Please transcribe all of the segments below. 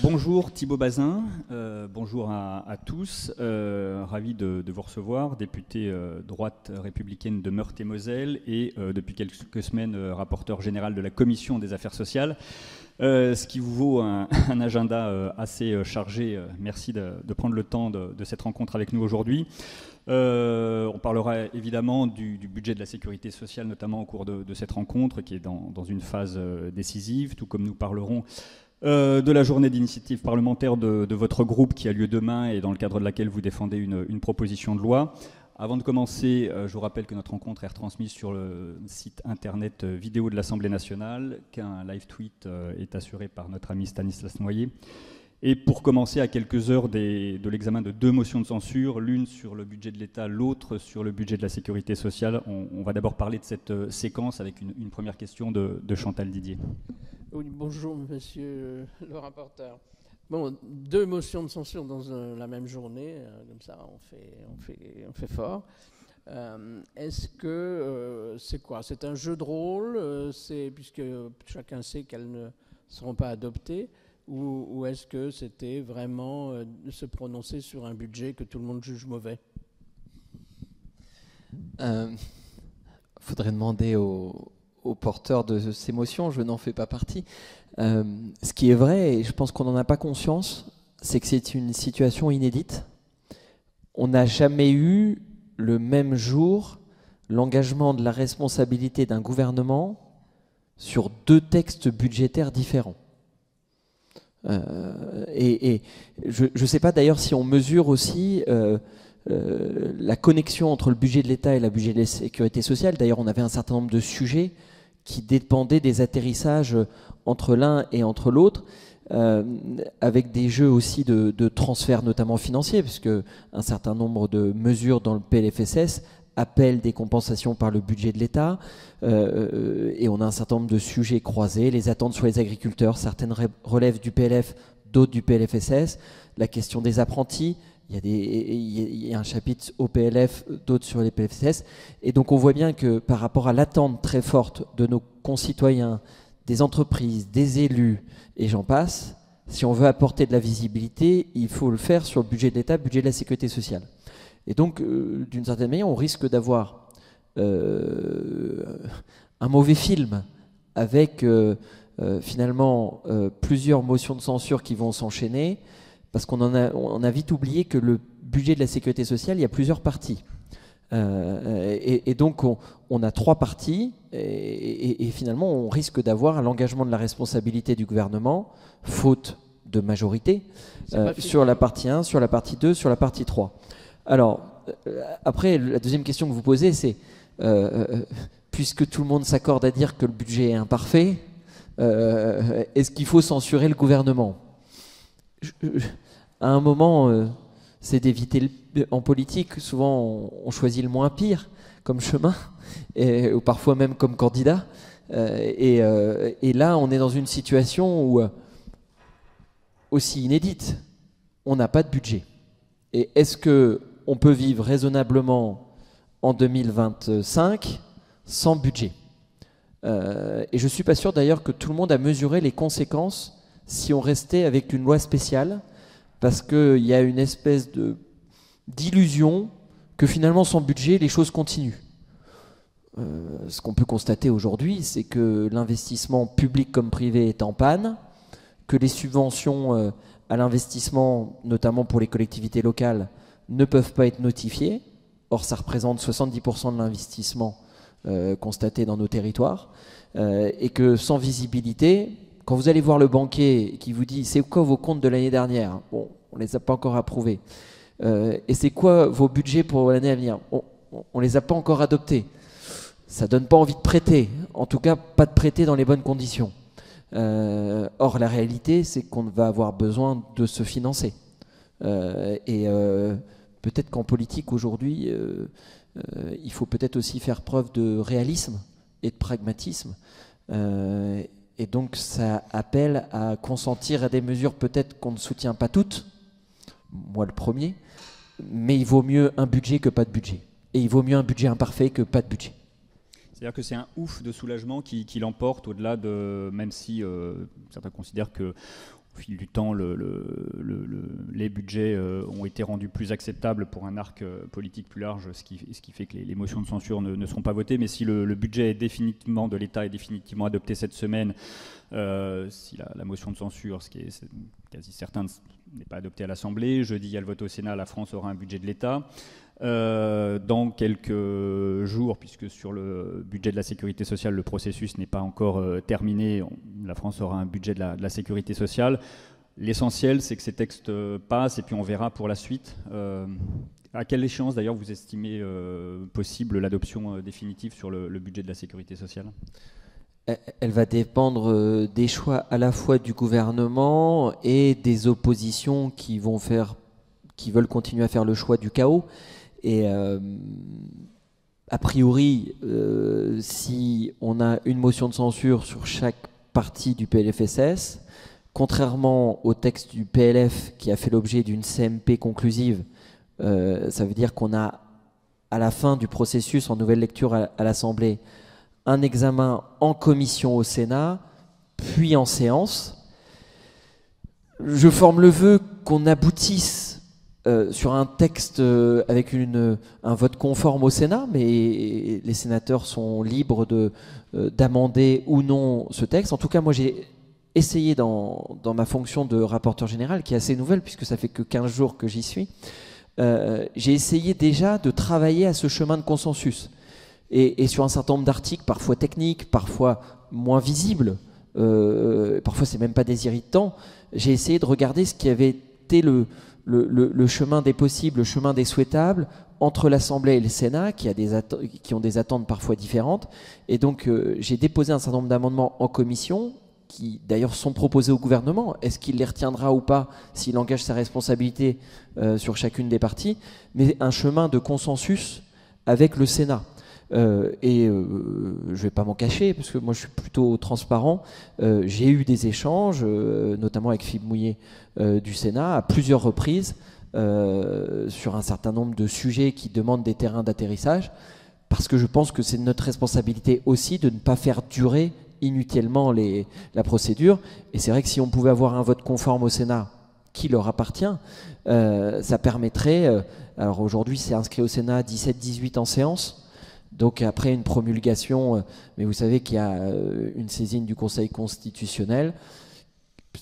Bonjour Thibaut Bazin, bonjour à tous, ravi de vous recevoir, député droite républicaine de Meurthe-et-Moselle et depuis quelques semaines rapporteur général de la Commission des affaires sociales, ce qui vous vaut un agenda assez chargé. Merci de prendre le temps de cette rencontre avec nous aujourd'hui. On parlera évidemment du budget de la sécurité sociale, notamment au cours de cette rencontre qui est dans une phase décisive, tout comme nous parlerons de la journée d'initiative parlementaire de votre groupe qui a lieu demain et dans le cadre de laquelle vous défendez une proposition de loi. Avant de commencer, je vous rappelle que notre rencontre est retransmise sur le site internet vidéo de l'Assemblée nationale, qu'un live tweet est assuré par notre ami Stanislas Noyer. Et pour commencer, à quelques heures de l'examen de deux motions de censure, l'une sur le budget de l'État, l'autre sur le budget de la sécurité sociale, on va d'abord parler de cette séquence avec une première question de Chantal Didier. Oui, bonjour, monsieur le rapporteur. Bon, deux motions de censure dans la même journée, comme ça on fait fort. Est-ce que c'est quoi? C'est un jeu de rôle, puisque chacun sait qu'elles ne seront pas adoptées, ou est-ce que c'était vraiment se prononcer sur un budget que tout le monde juge mauvais? Faudrait demander aux porteurs de ces motions, je n'en fais pas partie. Ce qui est vrai, et je pense qu'on n'en a pas conscience, c'est que c'est une situation inédite. On n'a jamais eu le même jour l'engagement de la responsabilité d'un gouvernement sur deux textes budgétaires différents. Et je ne sais pas d'ailleurs si on mesure aussi la connexion entre le budget de l'État et le budget de la sécurité sociale. D'ailleurs, on avait un certain nombre de sujets qui dépendaient des atterrissages entre l'un et entre l'autre, avec des jeux aussi de transferts notamment financiers, puisque un certain nombre de mesures dans le PLFSS appellent des compensations par le budget de l'État, et on a un certain nombre de sujets croisés, les attentes sur les agriculteurs, certaines relèvent du PLF, d'autres du PLFSS, la question des apprentis, il y a un chapitre au PLF, d'autres sur les PLFSS. Et donc on voit bien que par rapport à l'attente très forte de nos concitoyens, des entreprises, des élus, et j'en passe, si on veut apporter de la visibilité, il faut le faire sur le budget de l'État, le budget de la sécurité sociale. Et donc, d'une certaine manière, on risque d'avoir un mauvais film avec finalement plusieurs motions de censure qui vont s'enchaîner, parce qu'on a vite oublié que le budget de la sécurité sociale, il y a plusieurs parties. Et donc, on a trois parties, et finalement, on risque d'avoir l'engagement de la responsabilité du gouvernement, faute de majorité, sur la partie 1, sur la partie 2, sur la partie 3. Alors, après, la deuxième question que vous posez, c'est, puisque tout le monde s'accorde à dire que le budget est imparfait, est-ce qu'il faut censurer le gouvernement ? À un moment, c'est d'éviter, en politique, souvent on choisit le moins pire comme chemin, ou parfois même comme candidat. Et là, on est dans une situation où, aussi inédite, on n'a pas de budget. Et est-ce qu'on peut vivre raisonnablement en 2025 sans budget? Et je ne suis pas sûr d'ailleurs que tout le monde a mesuré les conséquences si on restait avec une loi spéciale, parce qu'il y a une espèce d'illusion que finalement sans budget, les choses continuent. Ce qu'on peut constater aujourd'hui, c'est que l'investissement public comme privé est en panne, que les subventions à l'investissement, notamment pour les collectivités locales, ne peuvent pas être notifiées. Or, ça représente 70% de l'investissement constaté dans nos territoires. Et que sans visibilité, quand vous allez voir le banquier qui vous dit « c'est quoi vos comptes de l'année dernière ?» Bon, on ne les a pas encore approuvés. Et c'est quoi vos budgets pour l'année à venir? On ne les a pas encore adoptés. Ça ne donne pas envie de prêter. En tout cas, pas de prêter dans les bonnes conditions. Or, la réalité, c'est qu'on va avoir besoin de se financer. Peut-être qu'en politique, aujourd'hui, il faut peut-être aussi faire preuve de réalisme et de pragmatisme. Et donc, ça appelle à consentir à des mesures peut-être qu'on ne soutient pas toutes, moi le premier, mais il vaut mieux un budget que pas de budget. Et il vaut mieux un budget imparfait que pas de budget. C'est-à-dire que c'est un ouf de soulagement qui l'emporte au-delà de, même si certains considèrent que au fil du temps, les budgets ont été rendus plus acceptables pour un arc politique plus large, ce qui fait que les motions de censure ne seront pas votées. Mais si le budget de l'État est définitivement adopté cette semaine, si la motion de censure, ce qui est quasi certain, n'est pas adoptée à l'Assemblée, jeudi il y a le vote au Sénat, la France aura un budget de l'État. Dans quelques jours, puisque sur le budget de la sécurité sociale, le processus n'est pas encore terminé, la France aura un budget de la sécurité sociale. L'essentiel, c'est que ces textes passent et puis on verra pour la suite. À quelle échéance, d'ailleurs, vous estimez possible l'adoption définitive sur le budget de la sécurité sociale ? Elle va dépendre des choix à la fois du gouvernement et des oppositions qui veulent continuer à faire le choix du chaos. Et a priori, si on a une motion de censure sur chaque partie du PLFSS, contrairement au texte du PLF qui a fait l'objet d'une CMP conclusive, ça veut dire qu'on a, à la fin du processus en nouvelle lecture à l'Assemblée, un examen en commission au Sénat, puis en séance. Je forme le vœu qu'on aboutisse sur un texte avec un vote conforme au Sénat, mais les sénateurs sont libres d'amender ou non ce texte. En tout cas, moi j'ai essayé dans ma fonction de rapporteur général, qui est assez nouvelle puisque ça fait que 15 jours que j'y suis, j'ai essayé déjà de travailler à ce chemin de consensus. Et sur un certain nombre d'articles, parfois techniques, parfois moins visibles, parfois c'est même pas des irritants, j'ai essayé de regarder ce qui avait été le chemin des possibles, le chemin des souhaitables entre l'Assemblée et le Sénat, qui ont des attentes parfois différentes. Et donc j'ai déposé un certain nombre d'amendements en commission, qui d'ailleurs sont proposés au gouvernement. Est-ce qu'il les retiendra ou pas s'il engage sa responsabilité sur chacune des parties? Mais un chemin de consensus avec le Sénat. Je ne vais pas m'en cacher, parce que moi je suis plutôt transparent. J'ai eu des échanges, notamment avec Philippe Mouillet du Sénat, à plusieurs reprises, sur un certain nombre de sujets qui demandent des terrains d'atterrissage, parce que je pense que c'est notre responsabilité aussi de ne pas faire durer inutilement la procédure. Et c'est vrai que si on pouvait avoir un vote conforme au Sénat, qui leur appartient, ça permettrait... alors aujourd'hui c'est inscrit au Sénat 17-18 en séance. Donc après une promulgation, mais vous savez qu'il y a une saisine du Conseil constitutionnel,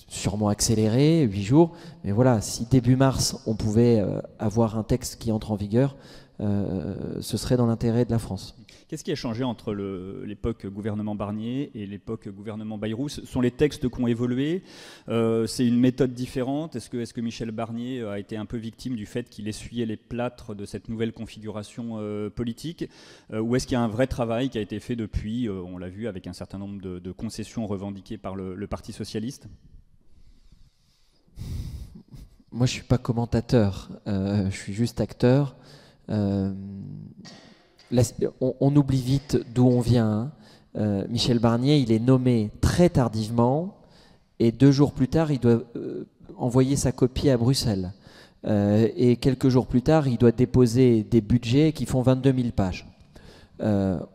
sûrement accélérée, 8 jours. Mais voilà, si début mars, on pouvait avoir un texte qui entre en vigueur, ce serait dans l'intérêt de la France. Qu'est-ce qui a changé entre l'époque gouvernement Barnier et l'époque gouvernement Bayrou? Ce sont les textes qui ont évolué. C'est une méthode différente. Est-ce que Michel Barnier a été un peu victime du fait qu'il essuyait les plâtres de cette nouvelle configuration politique? Ou est-ce qu'il y a un vrai travail qui a été fait depuis, on l'a vu, avec un certain nombre de concessions revendiquées par le Parti socialiste? Moi, je ne suis pas commentateur. Je suis juste acteur. On oublie vite d'où on vient. Michel Barnier, il est nommé très tardivement et 2 jours plus tard, il doit envoyer sa copie à Bruxelles. Et quelques jours plus tard, il doit déposer des budgets qui font 22 000 pages. On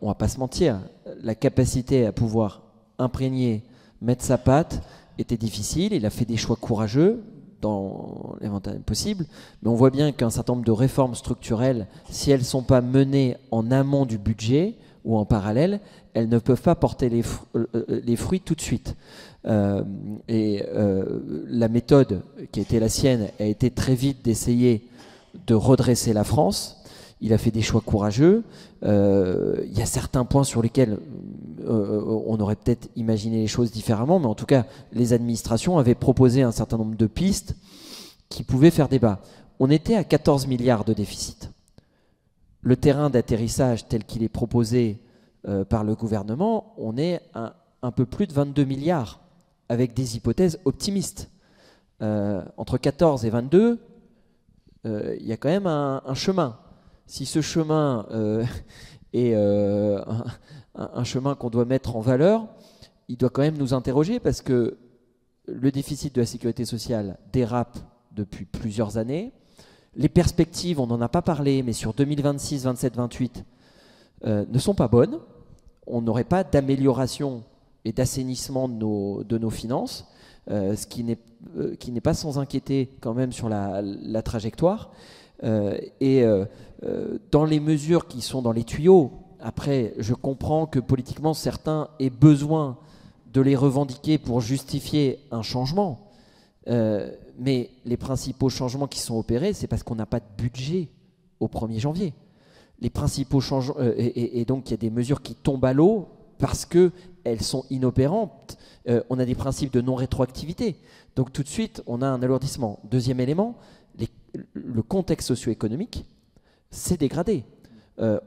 ne va pas se mentir, la capacité à pouvoir imprégner, mettre sa patte était difficile. Il a fait des choix courageux dans l'éventail possible, mais on voit bien qu'un certain nombre de réformes structurelles, si elles ne sont pas menées en amont du budget ou en parallèle, elles ne peuvent pas porter les fruits tout de suite. La méthode qui a été la sienne a été très vite d'essayer de redresser la France. Il a fait des choix courageux. Il y a certains points sur lesquels on aurait peut-être imaginé les choses différemment, mais en tout cas, les administrations avaient proposé un certain nombre de pistes qui pouvaient faire débat. On était à 14 milliards de déficit. Le terrain d'atterrissage tel qu'il est proposé par le gouvernement, on est à un peu plus de 22 milliards, avec des hypothèses optimistes. Entre 14 et 22, il y a quand même un chemin. Si ce chemin est un chemin qu'on doit mettre en valeur, il doit quand même nous interroger, parce que le déficit de la sécurité sociale dérape depuis plusieurs années. Les perspectives, on n'en a pas parlé, mais sur 2026, 27, 28, ne sont pas bonnes. On n'aurait pas d'amélioration et d'assainissement de nos finances, ce qui n'est pas sans inquiéter quand même sur la trajectoire. Dans les mesures qui sont dans les tuyaux, après, je comprends que politiquement, certains aient besoin de les revendiquer pour justifier un changement. Mais les principaux changements qui sont opérés, c'est parce qu'on n'a pas de budget au 1er janvier. Les principaux changements, et donc il y a des mesures qui tombent à l'eau parce qu'elles sont inopérantes. On a des principes de non-rétroactivité. Donc tout de suite, on a un alourdissement. Deuxième élément, le contexte socio-économique s'est dégradé.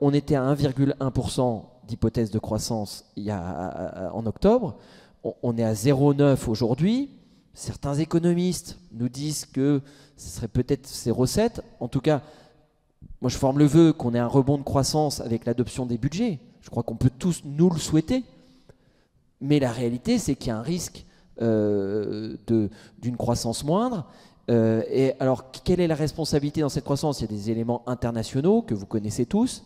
On était à 1,1% d'hypothèse de croissance en octobre. On est à 0,9 aujourd'hui. Certains économistes nous disent que ce serait peut-être 0,7. En tout cas, moi je forme le vœu qu'on ait un rebond de croissance avec l'adoption des budgets. Je crois qu'on peut tous nous le souhaiter. Mais la réalité, c'est qu'il y a un risque d'une croissance moindre. Et alors, quelle est la responsabilité dans cette croissance? Il y a des éléments internationaux que vous connaissez tous.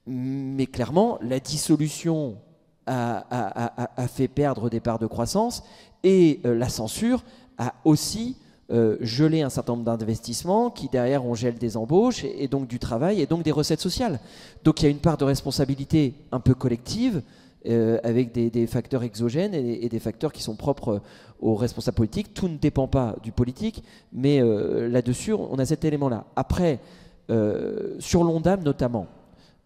Mais clairement, la dissolution a fait perdre des parts de croissance et la censure a aussi gelé un certain nombre d'investissements qui derrière on gèle des embauches et donc du travail et donc des recettes sociales. Donc il y a une part de responsabilité un peu collective avec des facteurs exogènes et des facteurs qui sont propres aux responsables politiques. Tout ne dépend pas du politique, mais là-dessus on a cet élément-là. Après, sur l'Ondam notamment,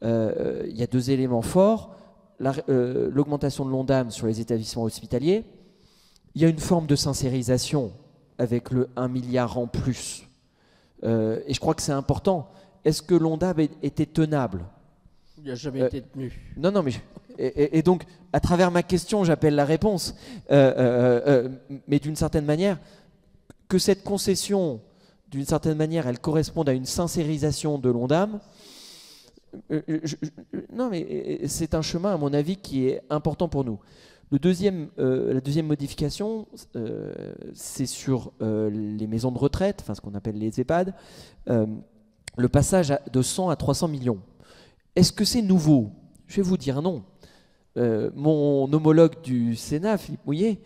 il y a deux éléments forts. L'augmentation de l'Ondam sur les établissements hospitaliers. Il y a une forme de sincérisation avec le 1 milliard en plus. Et je crois que c'est important. Est-ce que l'Ondam était tenable? Il n'a jamais été tenu. Non, mais... Et donc, à travers ma question, j'appelle la réponse. Mais d'une certaine manière, que cette concession, d'une certaine manière, elle corresponde à une sincérisation de l'Ondam. Non, mais c'est un chemin, à mon avis, qui est important pour nous. La deuxième modification, c'est sur les maisons de retraite, enfin ce qu'on appelle les EHPAD, le passage de 100 à 300 millions. Est-ce que c'est nouveau? Je vais vous dire non. Mon homologue du Sénat, Philippe Mouillet,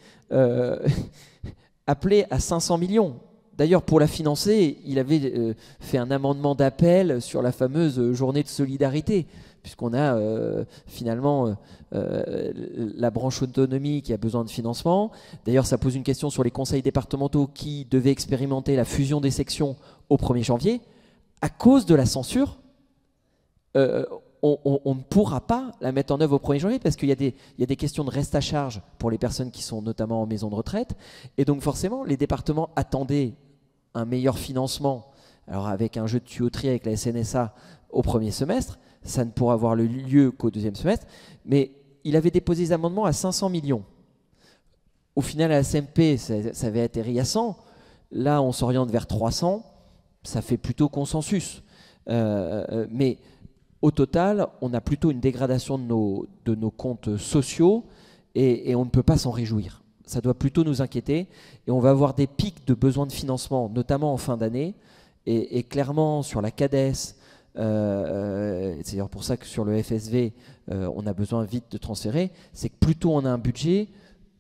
appelait à 500 millions. D'ailleurs, pour la financer, il avait fait un amendement d'appel sur la fameuse journée de solidarité, puisqu'on a finalement la branche autonomie qui a besoin de financement. D'ailleurs, ça pose une question sur les conseils départementaux qui devaient expérimenter la fusion des sections au 1er janvier. À cause de la censure, on ne pourra pas la mettre en œuvre au 1er janvier parce qu'il y a des questions de reste à charge pour les personnes qui sont notamment en maison de retraite. Et donc forcément, les départements attendaient un meilleur financement, alors avec un jeu de tuyauterie avec la SNSA au 1er semestre, ça ne pourra avoir lieu qu'au 2e semestre, mais il avait déposé des amendements à 500 millions. Au final, à la CMP, ça avait atterri à 100. Là, on s'oriente vers 300. Ça fait plutôt consensus. Mais au total, on a plutôt une dégradation de nos comptes sociaux et on ne peut pas s'en réjouir. Ça doit plutôt nous inquiéter et on va avoir des pics de besoins de financement, notamment en fin d'année. Et clairement, sur la CADES, c'est d'ailleurs pour ça que sur le FSV, on a besoin vite de transférer, c'est que plus tôt on a un budget,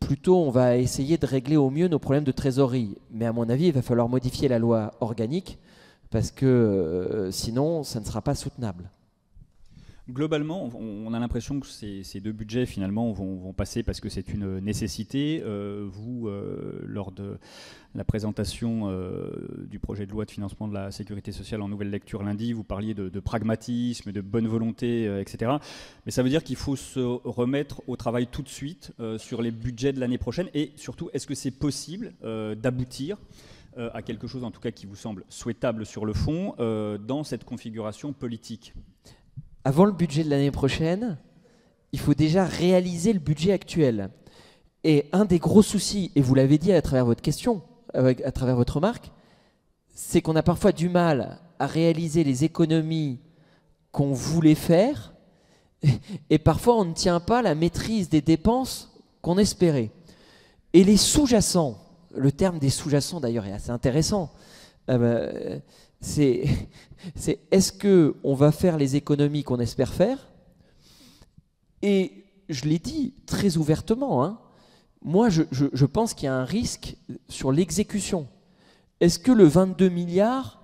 plus tôt on va essayer de régler au mieux nos problèmes de trésorerie. Mais à mon avis, il va falloir modifier la loi organique parce que sinon, ça ne sera pas soutenable. Globalement, on a l'impression que ces deux budgets finalement vont passer parce que c'est une nécessité. Vous, lors de la présentation du projet de loi de financement de la sécurité sociale en nouvelle lecture lundi, vous parliez de pragmatisme, de bonne volonté, etc. Mais ça veut dire qu'il faut se remettre au travail tout de suite sur les budgets de l'année prochaine et surtout, est-ce que c'est possible d'aboutir à quelque chose en tout cas qui vous semble souhaitable sur le fond dans cette configuration politique? Avant le budget de l'année prochaine, il faut déjà réaliser le budget actuel. Et un des gros soucis, et vous l'avez dit à travers votre question, à travers votre remarque, c'est qu'on a parfois du mal à réaliser les économies qu'on voulait faire, et parfois on ne tient pas la maîtrise des dépenses qu'on espérait. Et les sous-jacents, le terme des sous-jacents d'ailleurs est assez intéressant, c'est est-ce qu'on va faire les économies qu'on espère faire? Et je l'ai dit très ouvertement, hein, moi je pense qu'il y a un risque sur l'exécution. Est-ce que le 22 milliards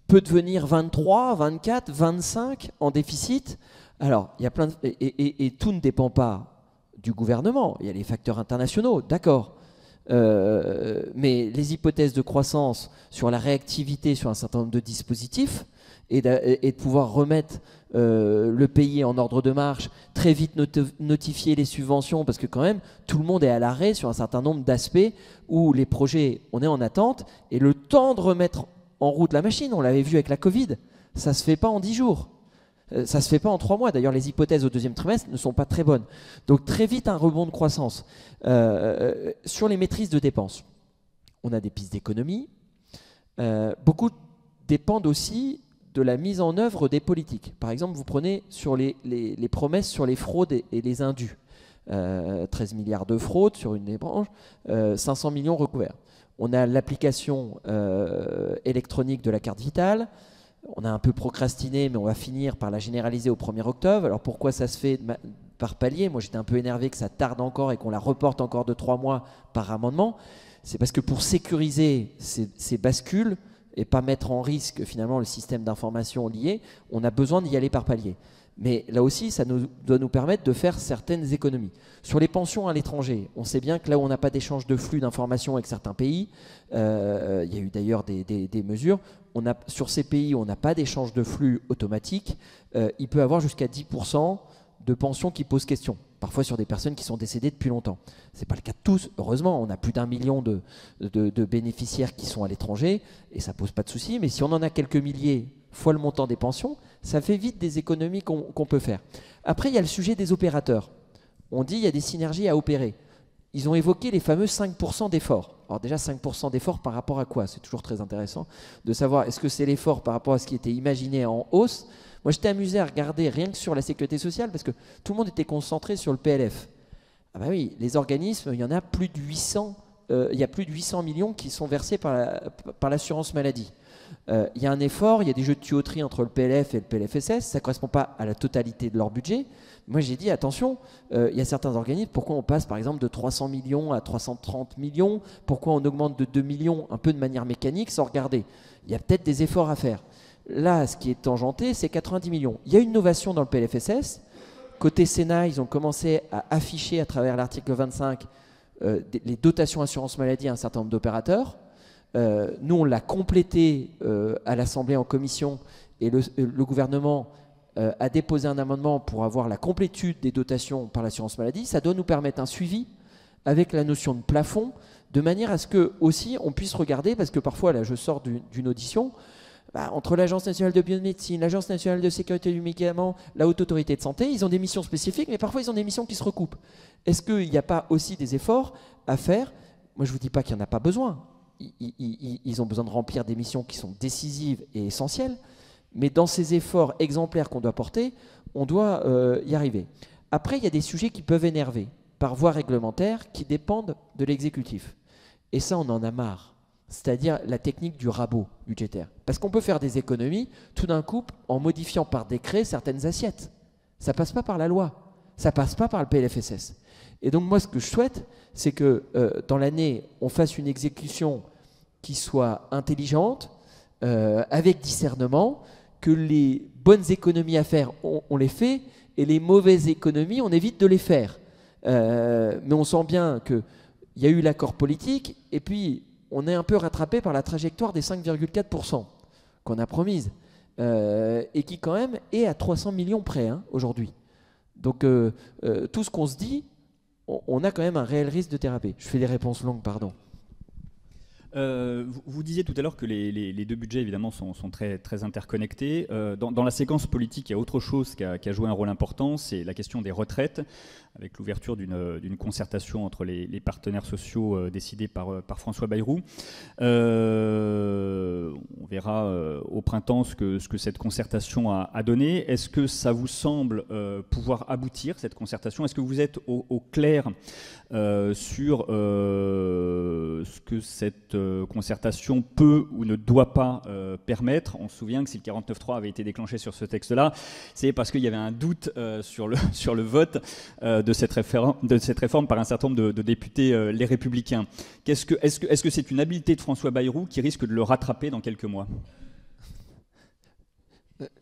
peut devenir 23, 24, 25 en déficit? Alors, il y a plein de... et tout ne dépend pas du gouvernement, il y a les facteurs internationaux, d'accord. Mais les hypothèses de croissance sur la réactivité sur un certain nombre de dispositifs et de pouvoir remettre le pays en ordre de marche, très vite notifier les subventions, parce que quand même tout le monde est à l'arrêt sur un certain nombre d'aspects où les projets, on est en attente, et le temps de remettre en route la machine, on l'avait vu avec la Covid, ça se fait pas en 10 jours. Ça ne se fait pas en 3 mois. D'ailleurs, les hypothèses au deuxième trimestre ne sont pas très bonnes. Donc très vite, un rebond de croissance. Sur les maîtrises de dépenses, on a des pistes d'économie. Beaucoup dépendent aussi de la mise en œuvre des politiques. Par exemple, vous prenez sur les promesses sur les fraudes et les indus. 13 milliards de fraudes sur une des branches, 500 millions recouverts. On a l'application électronique de la carte vitale. On a un peu procrastiné, mais on va finir par la généraliser au 1er octobre. Alors pourquoi ça se fait par palier? Moi j'étais un peu énervé que ça tarde encore et qu'on la reporte encore de 3 mois par amendement. C'est parce que pour sécuriser ces bascules et pas mettre en risque finalement le système d'information lié, on a besoin d'y aller par palier. Mais là aussi, ça doit nous permettre de faire certaines économies. Sur les pensions à l'étranger, on sait bien que là où on n'a pas d'échange de flux d'informations avec certains pays, il y a eu d'ailleurs des mesures, sur ces pays où on n'a pas d'échange de flux automatique, il peut y avoir jusqu'à 10% de pensions qui posent question. Parfois sur des personnes qui sont décédées depuis longtemps. Ce n'est pas le cas de tous, heureusement. On a plus d'1 million de bénéficiaires qui sont à l'étranger et ça ne pose pas de souci. Mais si on en a quelques milliers fois le montant des pensions, ça fait vite des économies qu'on peut faire. Après, il y a le sujet des opérateurs. On dit qu'il y a des synergies à opérer. Ils ont évoqué les fameux 5% d'efforts. Alors déjà, 5% d'efforts par rapport à quoi? C'est toujours très intéressant de savoir est-ce que c'est l'effort par rapport à ce qui était imaginé en hausse. Moi, j'étais amusé à regarder rien que sur la sécurité sociale parce que tout le monde était concentré sur le PLF. Ah bah oui, les organismes, il y en a plus de 800, il y a plus de 800 millions qui sont versés par l'assurance maladie. Il y a un effort, il y a des jeux de tuyauterie entre le PLF et le PLFSS, ça ne correspond pas à la totalité de leur budget. Moi j'ai dit attention, il y a certains organismes, pourquoi on passe par exemple de 300 millions à 330 millions, pourquoi on augmente de 2 millions un peu de manière mécanique sans regarder. Il y a peut-être des efforts à faire. Là, ce qui est tangenté, c'est 90 millions. Il y a une innovation dans le PLFSS. Côté Sénat, ils ont commencé à afficher à travers l'article 25 les dotations assurance maladie à un certain nombre d'opérateurs. Nous, on l'a complété à l'Assemblée en commission et le gouvernement a déposé un amendement pour avoir la complétude des dotations par l'assurance maladie. Ça doit nous permettre un suivi avec la notion de plafond, de manière à ce que aussi on puisse regarder, parce que parfois, là, je sors d'une audition, entre l'Agence nationale de biomédecine, l'Agence nationale de sécurité du médicament, la Haute Autorité de santé, ils ont des missions spécifiques, mais parfois ils ont des missions qui se recoupent. Est-ce qu'il n'y a pas aussi des efforts à faire? Moi, je ne vous dis pas qu'il n'y en a pas besoin. Ils ont besoin de remplir des missions qui sont décisives et essentielles, mais dans ces efforts exemplaires qu'on doit porter, on doit y arriver. Après, il y a des sujets qui peuvent énerver par voie réglementaire qui dépendent de l'exécutif. Et ça, on en a marre. C'est-à-dire la technique du rabot budgétaire. Parce qu'on peut faire des économies tout d'un coup en modifiant par décret certaines assiettes. Ça ne passe pas par la loi, ça ne passe pas par le PLFSS. Et donc moi, ce que je souhaite, c'est que dans l'année, on fasse une exécution qui soit intelligente, avec discernement, que les bonnes économies à faire, on les fait, et les mauvaises économies, on évite de les faire. Mais on sent bien qu'il y a eu l'accord politique, et puis on est un peu rattrapé par la trajectoire des 5,4% qu'on a promise, et qui quand même est à 300 millions près aujourd'hui. Donc tout ce qu'on se dit, on a quand même un réel risque de dérapé. Je fais des réponses longues, pardon. Vous disiez tout à l'heure que les deux budgets évidemment sont très, très interconnectés. Dans la séquence politique, il y a autre chose qui a joué un rôle important, c'est la question des retraites, avec l'ouverture d'une concertation entre les partenaires sociaux décidée par François Bayrou. On verra au printemps ce que cette concertation a donné. Est-ce que ça vous semble pouvoir aboutir, cette concertation? Est-ce que vous êtes au clair sur ce que cette concertation peut ou ne doit pas permettre. On se souvient que si le 49.3 avait été déclenché sur ce texte-là, c'est parce qu'il y avait un doute sur le vote de cette réforme par un certain nombre de députés les Républicains. Est-ce que c'est une habileté de François Bayrou qui risque de le rattraper dans quelques mois ?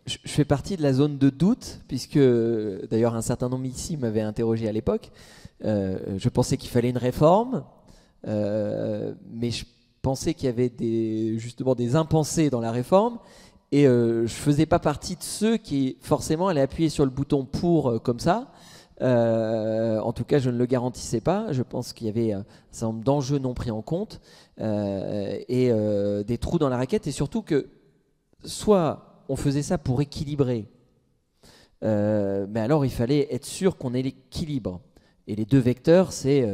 Je fais partie de la zone de doute, puisque d'ailleurs un certain nombre ici m'avaient interrogé à l'époque. Je pensais qu'il fallait une réforme, mais je pensais qu'il y avait justement des impensés dans la réforme, et je ne faisais pas partie de ceux qui forcément allaient appuyer sur le bouton pour comme ça. En tout cas, je ne le garantissais pas. Je pense qu'il y avait un certain nombre d'enjeux non pris en compte et des trous dans la raquette, et surtout que soit on faisait ça pour équilibrer, mais alors il fallait être sûr qu'on ait l'équilibre. Et les deux vecteurs, c'est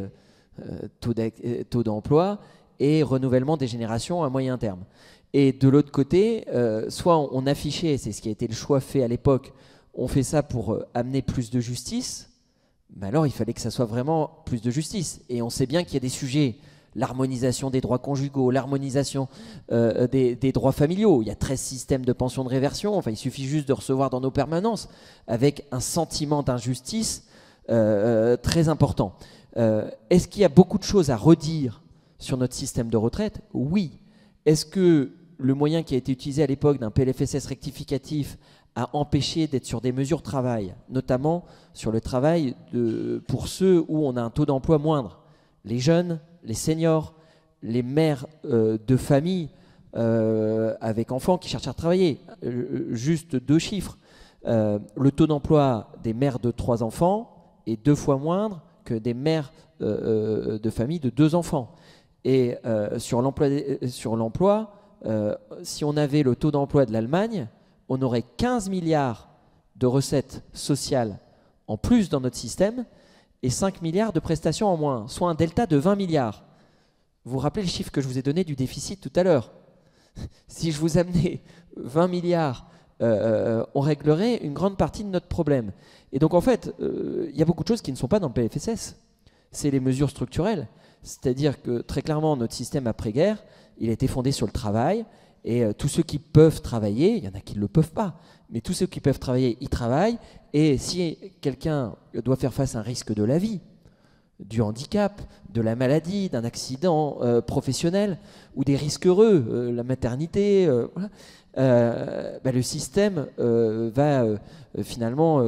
taux d'emploi et renouvellement des générations à moyen terme. Et de l'autre côté, soit on affichait, c'est ce qui a été le choix fait à l'époque, on fait ça pour amener plus de justice, mais alors il fallait que ça soit vraiment plus de justice. Et on sait bien qu'il y a des sujets, l'harmonisation des droits conjugaux, l'harmonisation des droits familiaux. Il y a 13 systèmes de pension de réversion. Enfin, il suffit juste de recevoir dans nos permanences avec un sentiment d'injustice très important. Est-ce qu'il y a beaucoup de choses à redire sur notre système de retraite ? Oui. Est-ce que le moyen qui a été utilisé à l'époque d'un PLFSS rectificatif a empêché d'être sur des mesures de travail, notamment sur le travail pour ceux où on a un taux d'emploi moindre, les jeunes, les seniors, les mères de famille avec enfants qui cherchent à travailler. Juste 2 chiffres. Le taux d'emploi des mères de 3 enfants est 2 fois moindre que des mères de famille de 2 enfants. Et sur l'emploi, si on avait le taux d'emploi de l'Allemagne, on aurait 15 milliards de recettes sociales en plus dans notre système et 5 milliards de prestations en moins, soit un delta de 20 milliards. Vous vous rappelez le chiffre que je vous ai donné du déficit tout à l'heure ? Si je vous amenais 20 milliards, on réglerait une grande partie de notre problème. Et donc en fait, il y a beaucoup de choses qui ne sont pas dans le PLFSS. C'est les mesures structurelles. C'est-à-dire que très clairement, notre système après-guerre, il a été fondé sur le travail. Et tous ceux qui peuvent travailler, il y en a qui ne le peuvent pas, mais tous ceux qui peuvent travailler, ils travaillent. Et si quelqu'un doit faire face à un risque de la vie, du handicap, de la maladie, d'un accident professionnel ou des risques heureux, la maternité, le système va finalement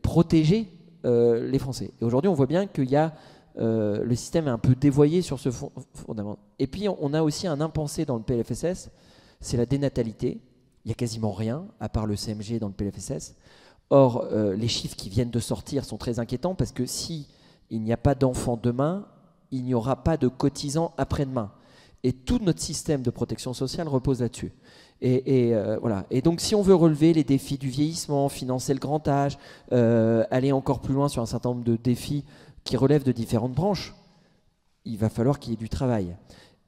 protéger les Français. Et aujourd'hui, on voit bien qu'il y a le système est un peu dévoyé sur ce fondament. Et puis, on a aussi un impensé dans le PLFSS, c'est la dénatalité. Il n'y a quasiment rien, à part le CMG dans le PLFSS. Or, les chiffres qui viennent de sortir sont très inquiétants parce que si il n'y a pas d'enfants demain, il n'y aura pas de cotisants après-demain. Et tout notre système de protection sociale repose là-dessus. Voilà. Et donc, si on veut relever les défis du vieillissement, financer le grand âge, aller encore plus loin sur un certain nombre de défis qui relèvent de différentes branches, il va falloir qu'il y ait du travail.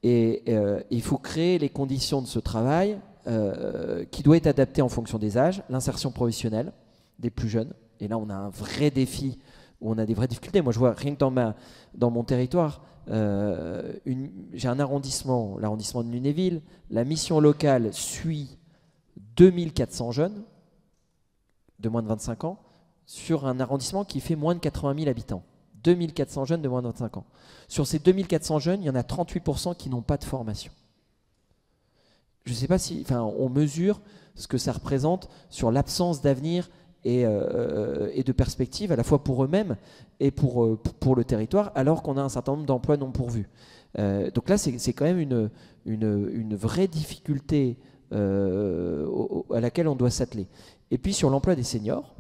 Et il faut créer les conditions de ce travail qui doit être adapté en fonction des âges, l'insertion professionnelle des plus jeunes. Et là, on a un vrai défi, où on a des vraies difficultés. Moi, je vois rien que dans mon territoire, j'ai un arrondissement, l'arrondissement de Lunéville, la mission locale suit 2400 jeunes de moins de 25 ans sur un arrondissement qui fait moins de 80 000 habitants. 2400 jeunes de moins de 25 ans. Sur ces 2400 jeunes, il y en a 38% qui n'ont pas de formation. Je ne sais pas si... Enfin, on mesure ce que ça représente sur l'absence d'avenir et de perspective, à la fois pour eux-mêmes et pour le territoire, alors qu'on a un certain nombre d'emplois non pourvus. Donc là, c'est quand même une vraie difficulté à laquelle on doit s'atteler. Et puis sur l'emploi des seniors,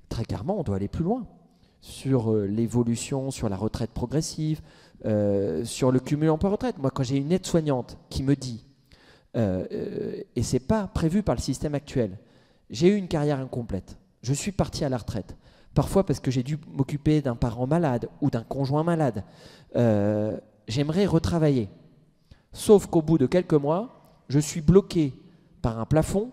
très clairement, on doit aller plus loin sur l'évolution, sur la retraite progressive, sur le cumul emploi-retraite. Moi, quand j'ai une aide-soignante qui me dit, et ce n'est pas prévu par le système actuel, j'ai eu une carrière incomplète, je suis parti à la retraite, parfois parce que j'ai dû m'occuper d'un parent malade ou d'un conjoint malade, j'aimerais retravailler. Sauf qu'au bout de quelques mois, je suis bloqué par un plafond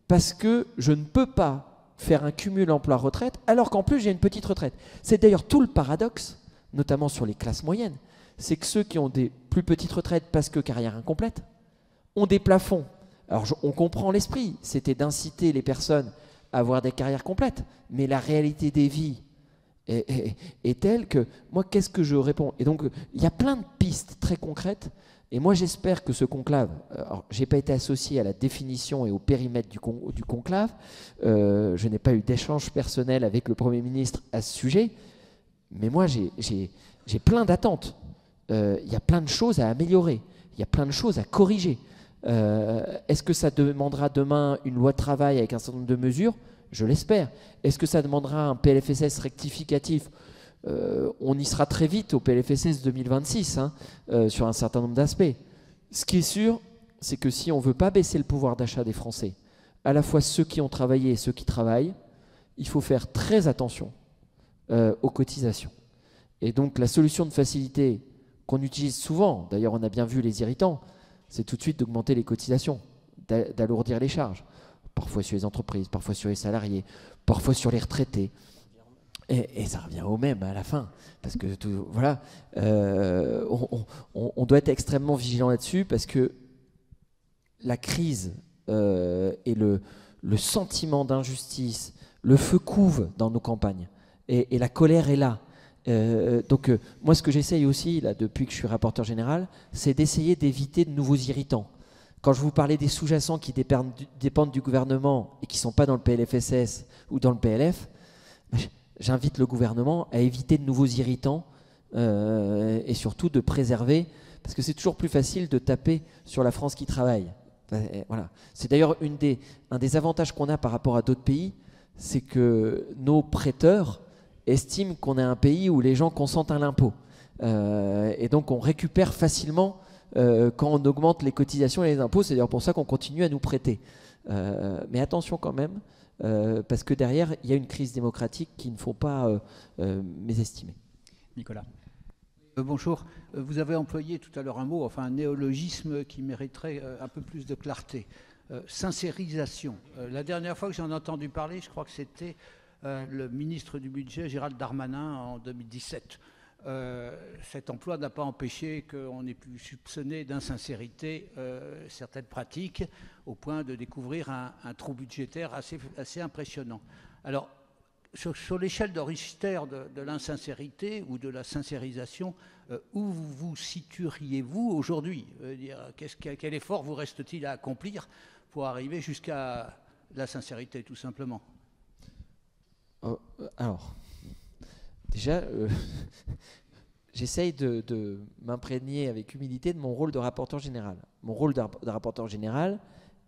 parce que je ne peux pas faire un cumul emploi-retraite, alors qu'en plus j'ai une petite retraite. C'est d'ailleurs tout le paradoxe, notamment sur les classes moyennes, c'est que ceux qui ont des plus petites retraites parce que carrière incomplète ont des plafonds. Alors on comprend l'esprit, c'était d'inciter les personnes à avoir des carrières complètes, mais la réalité des vies est telle que moi, qu'est-ce que je réponds? Et donc, il y a plein de pistes très concrètes. Et moi, j'espère que ce conclave, je n'ai pas été associé à la définition et au périmètre du conclave, je n'ai pas eu d'échange personnel avec le Premier ministre à ce sujet, mais moi, j'ai plein d'attentes. Il y a plein de choses à améliorer, il y a plein de choses à corriger. Est-ce que ça demandera demain une loi de travail avec un certain nombre de mesures? Je l'espère. Est-ce que ça demandera un PLFSS rectificatif? On y sera très vite au PLFSS 2026 sur un certain nombre d'aspects. Ce qui est sûr, c'est que si on ne veut pas baisser le pouvoir d'achat des Français, à la fois ceux qui ont travaillé et ceux qui travaillent, il faut faire très attention aux cotisations. Et donc la solution de facilité qu'on utilise souvent, d'ailleurs on a bien vu les irritants, c'est tout de suite d'augmenter les cotisations, d'alourdir les charges, parfois sur les entreprises, parfois sur les salariés, parfois sur les retraités. Et ça revient au même à la fin, parce que voilà, on doit être extrêmement vigilant là-dessus, parce que la crise et le sentiment d'injustice, le feu couve dans nos campagnes, et la colère est là. Donc moi, ce que j'essaye aussi, là, depuis que je suis rapporteur général, c'est d'essayer d'éviter de nouveaux irritants. Quand je vous parlais des sous-jacents qui dépendent du gouvernement et qui ne sont pas dans le PLFSS ou dans le PLF, j'invite le gouvernement à éviter de nouveaux irritants et surtout de préserver, parce que c'est toujours plus facile de taper sur la France qui travaille. Voilà. C'est d'ailleurs un des avantages qu'on a par rapport à d'autres pays, c'est que nos prêteurs estiment qu'on est un pays où les gens consentent à l'impôt. Et donc on récupère facilement quand on augmente les cotisations et les impôts. C'est d'ailleurs pour ça qu'on continue à nous prêter. Mais attention quand même, parce que derrière, il y a une crise démocratique qu'il ne faut pas mésestimer. Nicolas. Bonjour. Vous avez employé tout à l'heure un mot, enfin un néologisme qui mériterait un peu plus de clarté. Sincérisation. La dernière fois que j'en ai entendu parler, je crois que c'était le ministre du Budget, Gérald Darmanin, en 2017. Cet emploi n'a pas empêché qu'on ait pu soupçonner d'insincérité certaines pratiques au point de découvrir un trou budgétaire assez impressionnant. Alors, sur l'échelle de Richter de l'insincérité ou de la sincérisation, où vous situeriez-vous aujourd'hui? Quel effort vous reste-t-il à accomplir pour arriver jusqu'à la sincérité, tout simplement? Alors, déjà, j'essaye de m'imprégner avec humilité de mon rôle de rapporteur général. Mon rôle de rapporteur général,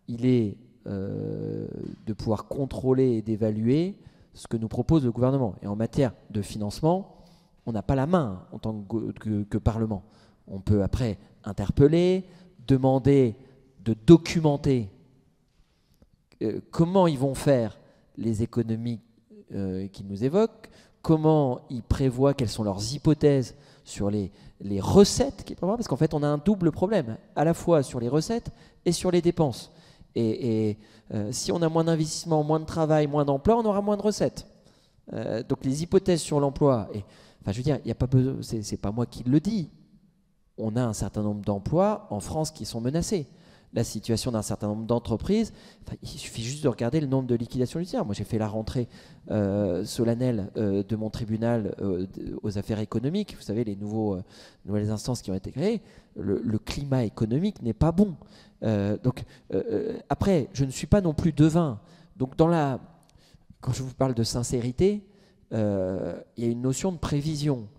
il est de pouvoir contrôler et d'évaluer ce que nous propose le gouvernement. Et en matière de financement, on n'a pas la main en tant que Parlement. On peut après interpeller, demander de documenter comment ils vont faire les économies qu'ils nous évoquent, comment ils prévoient, quelles sont leurs hypothèses sur les recettes qu'ils prévoient, parce qu'en fait on a un double problème, à la fois sur les recettes et sur les dépenses. Et si on a moins d'investissement, moins de travail, moins d'emploi, on aura moins de recettes. Donc les hypothèses sur l'emploi, enfin je veux dire, il y a pas besoin, c'est pas moi qui le dis. On a un certain nombre d'emplois en France qui sont menacés. La situation d'un certain nombre d'entreprises, il suffit juste de regarder le nombre de liquidations judiciaires. Moi, j'ai fait la rentrée solennelle de mon tribunal aux affaires économiques. Vous savez, les nouvelles instances qui ont été créées. Le climat économique n'est pas bon. Après, je ne suis pas non plus devin. Donc, quand je vous parle de sincérité, il y a une notion de prévision.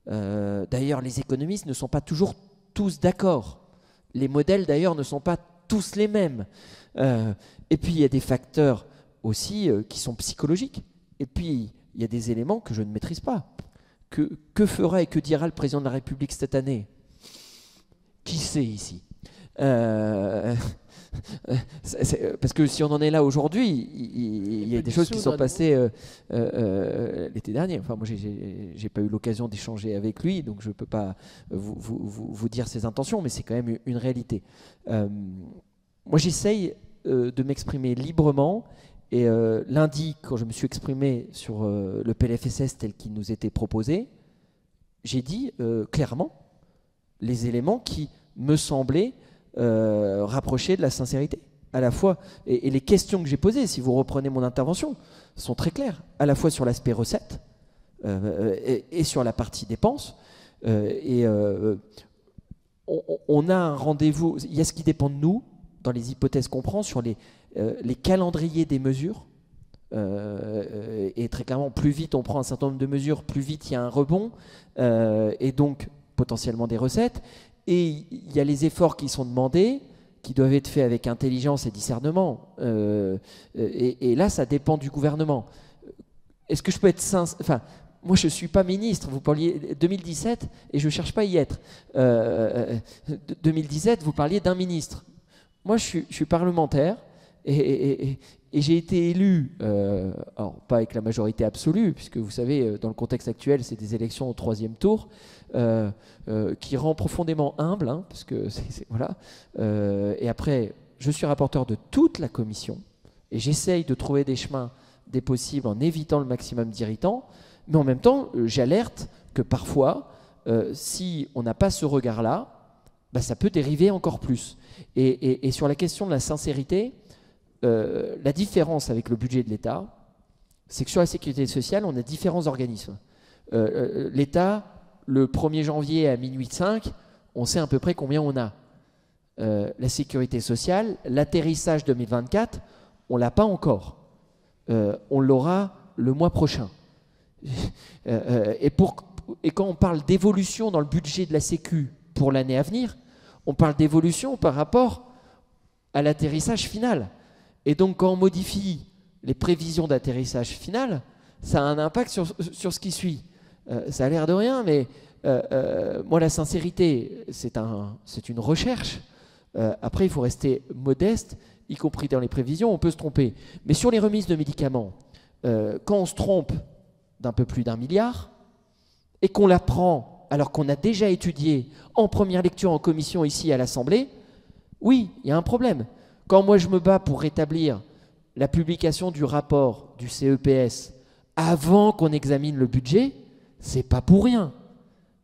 D'ailleurs, les économistes ne sont pas toujours tous d'accord. Les modèles, d'ailleurs, ne sont pas tous les mêmes. Et puis, il y a des facteurs aussi qui sont psychologiques. Et puis, il y a des éléments que je ne maîtrise pas. Que fera et que dira le président de la République cette année? Qui sait ici? Parce que si on en est là aujourd'hui, il y a des choses qui sont passées l'été dernier. Enfin, moi, j'ai pas eu l'occasion d'échanger avec lui, donc je peux pas vous dire ses intentions, mais c'est quand même une réalité. Moi, j'essaye de m'exprimer librement. Et lundi, quand je me suis exprimé sur le PLFSS tel qu'il nous était proposé, j'ai dit clairement les éléments qui me semblaient rapprocher de la sincérité. À la fois, et les questions que j'ai posées, si vous reprenez mon intervention, sont très claires, à la fois sur l'aspect recette et sur la partie dépenses. On a un rendez-vous, il y a ce qui dépend de nous, dans les hypothèses qu'on prend, sur les calendriers des mesures. Et très clairement, plus vite on prend un certain nombre de mesures, plus vite il y a un rebond, et donc potentiellement des recettes. Et il y a les efforts qui sont demandés, qui doivent être faits avec intelligence et discernement. Et là, ça dépend du gouvernement. Est-ce que je peux être sincère? Enfin, moi, je ne suis pas ministre. Vous parliez 2017 et je ne cherche pas à y être. 2017, vous parliez d'un ministre. Moi, je suis parlementaire et j'ai été élu, alors pas avec la majorité absolue, puisque vous savez, dans le contexte actuel, c'est des élections au 3e tour, qui rend profondément humble, hein, parce que voilà. Et après, je suis rapporteur de toute la commission et j'essaye de trouver des chemins des possibles en évitant le maximum d'irritants, mais en même temps, j'alerte que parfois, si on n'a pas ce regard-là, bah, ça peut dériver encore plus. Et sur la question de la sincérité, la différence avec le budget de l'État, c'est que sur la sécurité sociale, on a différents organismes. L'État, le 1er janvier à minuit 5, on sait à peu près combien on a. La sécurité sociale, l'atterrissage 2024, on ne l'a pas encore. On l'aura le mois prochain. Et quand on parle d'évolution dans le budget de la Sécu pour l'année à venir, on parle d'évolution par rapport à l'atterrissage final. Et donc quand on modifie les prévisions d'atterrissage final, ça a un impact sur ce qui suit. Ça a l'air de rien, mais moi la sincérité, c'est une recherche. Après, il faut rester modeste, y compris dans les prévisions, on peut se tromper. Mais sur les remises de médicaments, quand on se trompe d'un peu plus d'1 milliard, et qu'on la prend alors qu'on a déjà étudié en première lecture en commission ici à l'Assemblée, oui, il y a un problème. Quand moi je me bats pour rétablir la publication du rapport du CEPS avant qu'on examine le budget, c'est pas pour rien.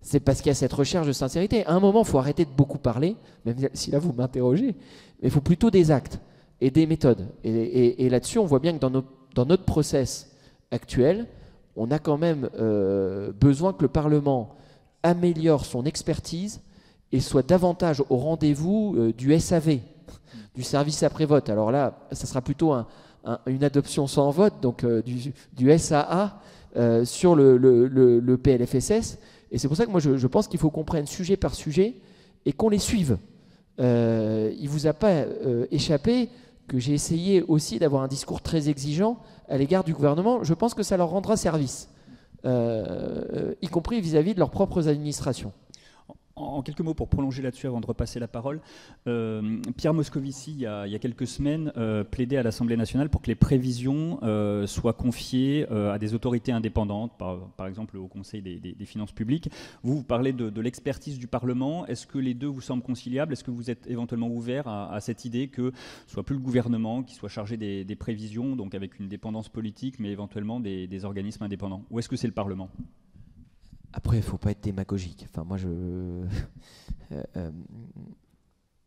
C'est parce qu'il y a cette recherche de sincérité. À un moment, il faut arrêter de beaucoup parler, même si là vous m'interrogez, mais il faut plutôt des actes et des méthodes. Et là-dessus, on voit bien que dans notre process actuel, on a quand même besoin que le Parlement améliore son expertise et soit davantage au rendez-vous du SAV, du service après-vote. Alors là, ça sera plutôt une adoption sans vote, donc du SAA sur le PLFSS. Et c'est pour ça que moi, je pense qu'il faut qu'on prenne sujet par sujet et qu'on les suive. Il ne vous a pas échappé que j'ai essayé aussi d'avoir un discours très exigeant à l'égard du gouvernement. Je pense que ça leur rendra service, y compris vis-à-vis de leurs propres administrations. En quelques mots pour prolonger là-dessus avant de repasser la parole, Pierre Moscovici, il y a quelques semaines, plaidait à l'Assemblée nationale pour que les prévisions soient confiées à des autorités indépendantes, par exemple au Conseil des finances publiques. Vous parlez de l'expertise du Parlement. Est-ce que les deux vous semblent conciliables? Est-ce que vous êtes éventuellement ouvert à cette idée que ce soit plus le gouvernement qui soit chargé des prévisions, donc avec une dépendance politique, mais éventuellement des organismes indépendants? Ou est-ce que c'est le Parlement? Après, il ne faut pas être démagogique. Enfin, moi,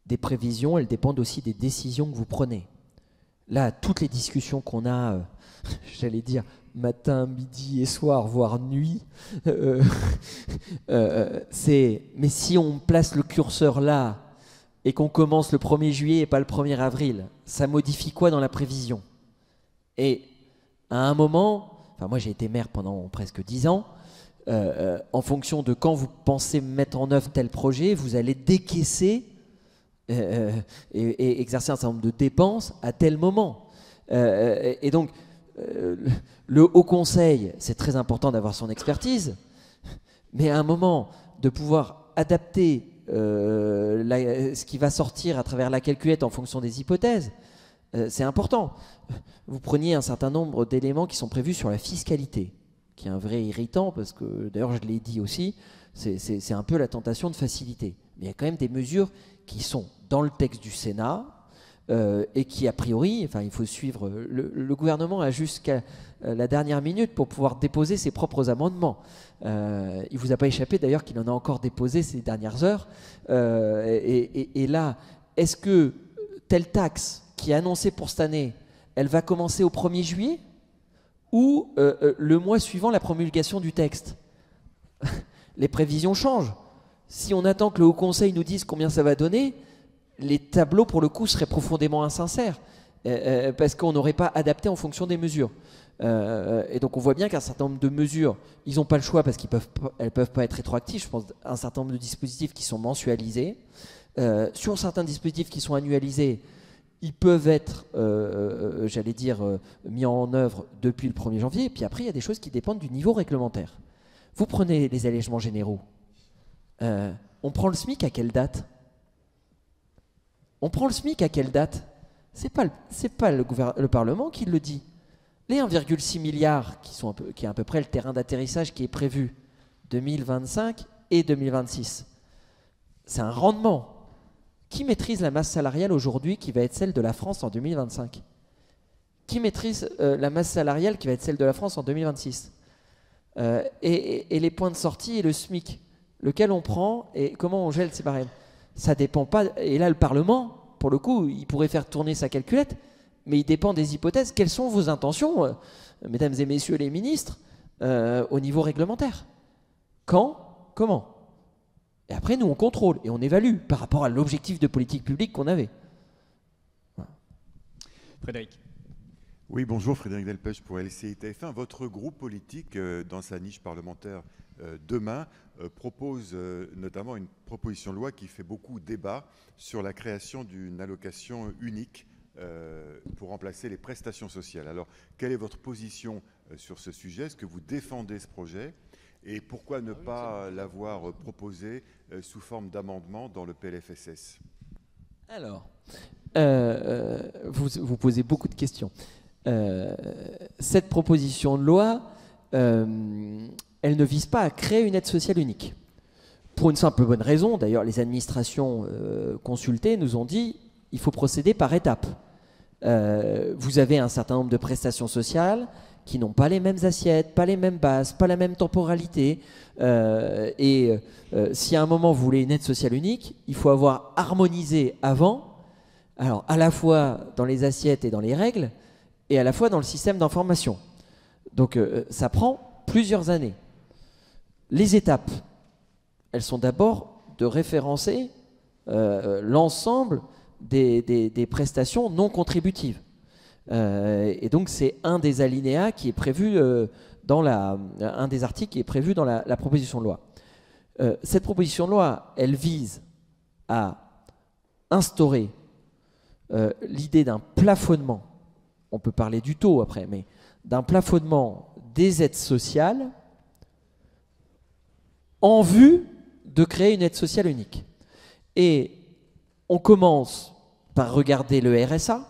des prévisions, elles dépendent aussi des décisions que vous prenez. Là, toutes les discussions qu'on a, j'allais dire matin, midi et soir, voire nuit, mais si on place le curseur là et qu'on commence le 1er juillet et pas le 1er avril, ça modifie quoi dans la prévision? Et à un moment, enfin moi j'ai été maire pendant presque 10 ans, en fonction de quand vous pensez mettre en œuvre tel projet, vous allez décaisser et exercer un certain nombre de dépenses à tel moment. Et donc, le Haut Conseil, c'est très important d'avoir son expertise, mais à un moment, de pouvoir adapter ce qui va sortir à travers la calculette en fonction des hypothèses, c'est important. Vous preniez un certain nombre d'éléments qui sont prévus sur la fiscalité, qui est un vrai irritant, parce que, d'ailleurs, je l'ai dit aussi, c'est un peu la tentation de facilité. Mais il y a quand même des mesures qui sont dans le texte du Sénat, et qui, a priori, enfin, il faut suivre, le gouvernement a jusqu'à la dernière minute pour pouvoir déposer ses propres amendements. Il ne vous a pas échappé d'ailleurs qu'il en a encore déposé ces dernières heures. Et là, est-ce que telle taxe qui est annoncée pour cette année, elle va commencer au 1er juillet ou le mois suivant la promulgation du texte? Les prévisions changent. Si on attend que le Haut Conseil nous dise combien ça va donner, les tableaux, pour le coup, seraient profondément insincères, parce qu'on n'aurait pas adapté en fonction des mesures. Et donc on voit bien qu'un certain nombre de mesures, ils n'ont pas le choix parce qu'elles ne peuvent pas être rétroactives. Je pense à un certain nombre de dispositifs qui sont mensualisés. Sur certains dispositifs qui sont annualisés, ils peuvent être, j'allais dire, mis en œuvre depuis le 1er janvier. Et puis après, il y a des choses qui dépendent du niveau réglementaire. Vous prenez les allègements généraux. On prend le SMIC à quelle date? On prend le SMIC à quelle date? C'est pas le Parlement qui le dit. Les 1,6 milliards, qui est à peu près le terrain d'atterrissage qui est prévu 2025 et 2026, c'est un rendement. Qui maîtrise la masse salariale aujourd'hui qui va être celle de la France en 2025? Qui maîtrise la masse salariale qui va être celle de la France en 2026? Et les points de sortie et le SMIC, lequel on prend et comment on gèle ces barèmes? Ça dépend pas. Et là, le Parlement, pour le coup, il pourrait faire tourner sa calculette, mais il dépend des hypothèses. Quelles sont vos intentions, mesdames et messieurs les ministres, au niveau réglementaire? Quand? Comment? Et après, nous, on contrôle et on évalue par rapport à l'objectif de politique publique qu'on avait. Voilà. Frédéric. Oui, bonjour, Frédéric Delpech pour LCI TF1. Votre groupe politique, dans sa niche parlementaire demain, propose notamment une proposition de loi qui fait beaucoup débat sur la création d'une allocation unique pour remplacer les prestations sociales. Alors, quelle est votre position sur ce sujet? Est-ce que vous défendez ce projet? Et pourquoi ne pas l'avoir proposé sous forme d'amendement dans le PLFSS? Alors, vous posez beaucoup de questions. Cette proposition de loi, elle ne vise pas à créer une aide sociale unique. Pour une simple bonne raison, d'ailleurs les administrations consultées nous ont dit il faut procéder par étapes. Vous avez un certain nombre de prestations sociales qui n'ont pas les mêmes assiettes, pas les mêmes bases, pas la même temporalité. Si à un moment vous voulez une aide sociale unique, il faut avoir harmonisé avant, alors à la fois dans les assiettes et dans les règles, et à la fois dans le système d'information. Donc ça prend plusieurs années. Les étapes, elles sont d'abord de référencer l'ensemble des prestations non contributives. Et donc c'est un des alinéas qui est prévu un des articles qui est prévu dans la proposition de loi. Cette proposition de loi, elle vise à instaurer l'idée d'un plafonnement. On peut parler du taux après, mais d'un plafonnement des aides sociales en vue de créer une aide sociale unique. Et on commence par regarder le RSA,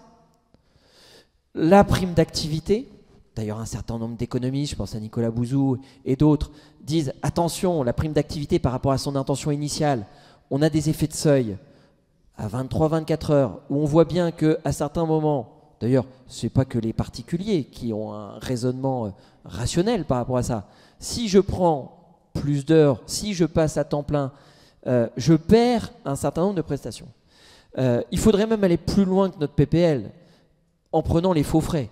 la prime d'activité. D'ailleurs, un certain nombre d'économistes, je pense à Nicolas Bouzou et d'autres, disent attention, la prime d'activité par rapport à son intention initiale, on a des effets de seuil à 23-24 heures, où on voit bien qu'à certains moments, d'ailleurs, ce n'est pas que les particuliers qui ont un raisonnement rationnel par rapport à ça. Si je prends plus d'heures, si je passe à temps plein, je perds un certain nombre de prestations. Il faudrait même aller plus loin que notre PPL en prenant les faux frais.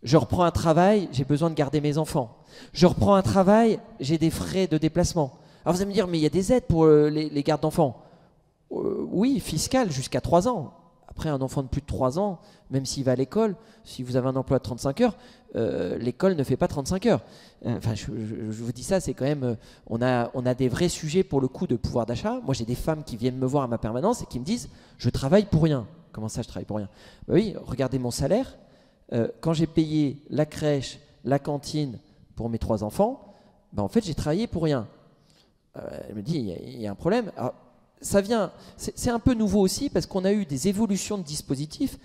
Je reprends un travail, j'ai besoin de garder mes enfants. Je reprends un travail, j'ai des frais de déplacement. Alors vous allez me dire, mais il y a des aides pour les gardes d'enfants. Oui, fiscales jusqu'à 3 ans. Après, un enfant de plus de 3 ans, même s'il va à l'école, si vous avez un emploi de 35 heures, l'école ne fait pas 35 heures. Enfin, je vous dis ça, c'est quand même... on a des vrais sujets pour le coup de pouvoir d'achat. Moi, j'ai des femmes qui viennent me voir à ma permanence et qui me disent « je travaille pour rien ». Comment ça, je travaille pour rien? Oui, regardez mon salaire. Quand j'ai payé la crèche, la cantine pour mes 3 enfants, ben en fait, j'ai travaillé pour rien. Elle me dit « il y a un problème ». Alors, ça vient, c'est un peu nouveau aussi parce qu'on a eu des évolutions de dispositifs.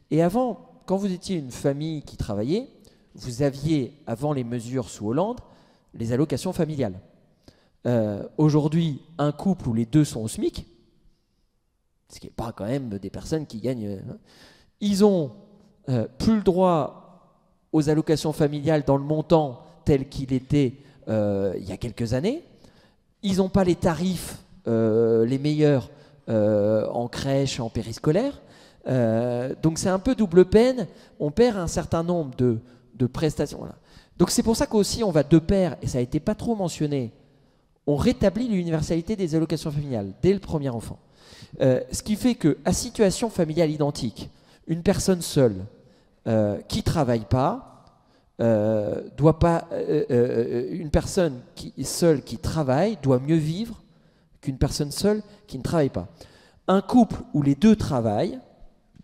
Et avant, quand vous étiez une famille qui travaillait, vous aviez, avant les mesures sous Hollande, les allocations familiales. Aujourd'hui, un couple où les deux sont au SMIC, Ce qui n'est pas quand même des personnes qui gagnent. Ils ont plus le droit aux allocations familiales dans le montant tel qu'il était il y a quelques années. Ils n'ont pas les tarifs les meilleurs en crèche, en périscolaire. Donc c'est un peu double peine. On perd un certain nombre de prestations. Voilà. Donc c'est pour ça qu'aussi on va de pair, et ça n'a été pas trop mentionné, on rétablit l'universalité des allocations familiales dès le premier enfant. Ce qui fait qu'à situation familiale identique, une personne seule qui ne travaille pas, une personne seule qui travaille doit mieux vivre qu'une personne seule qui ne travaille pas. Un couple où les deux travaillent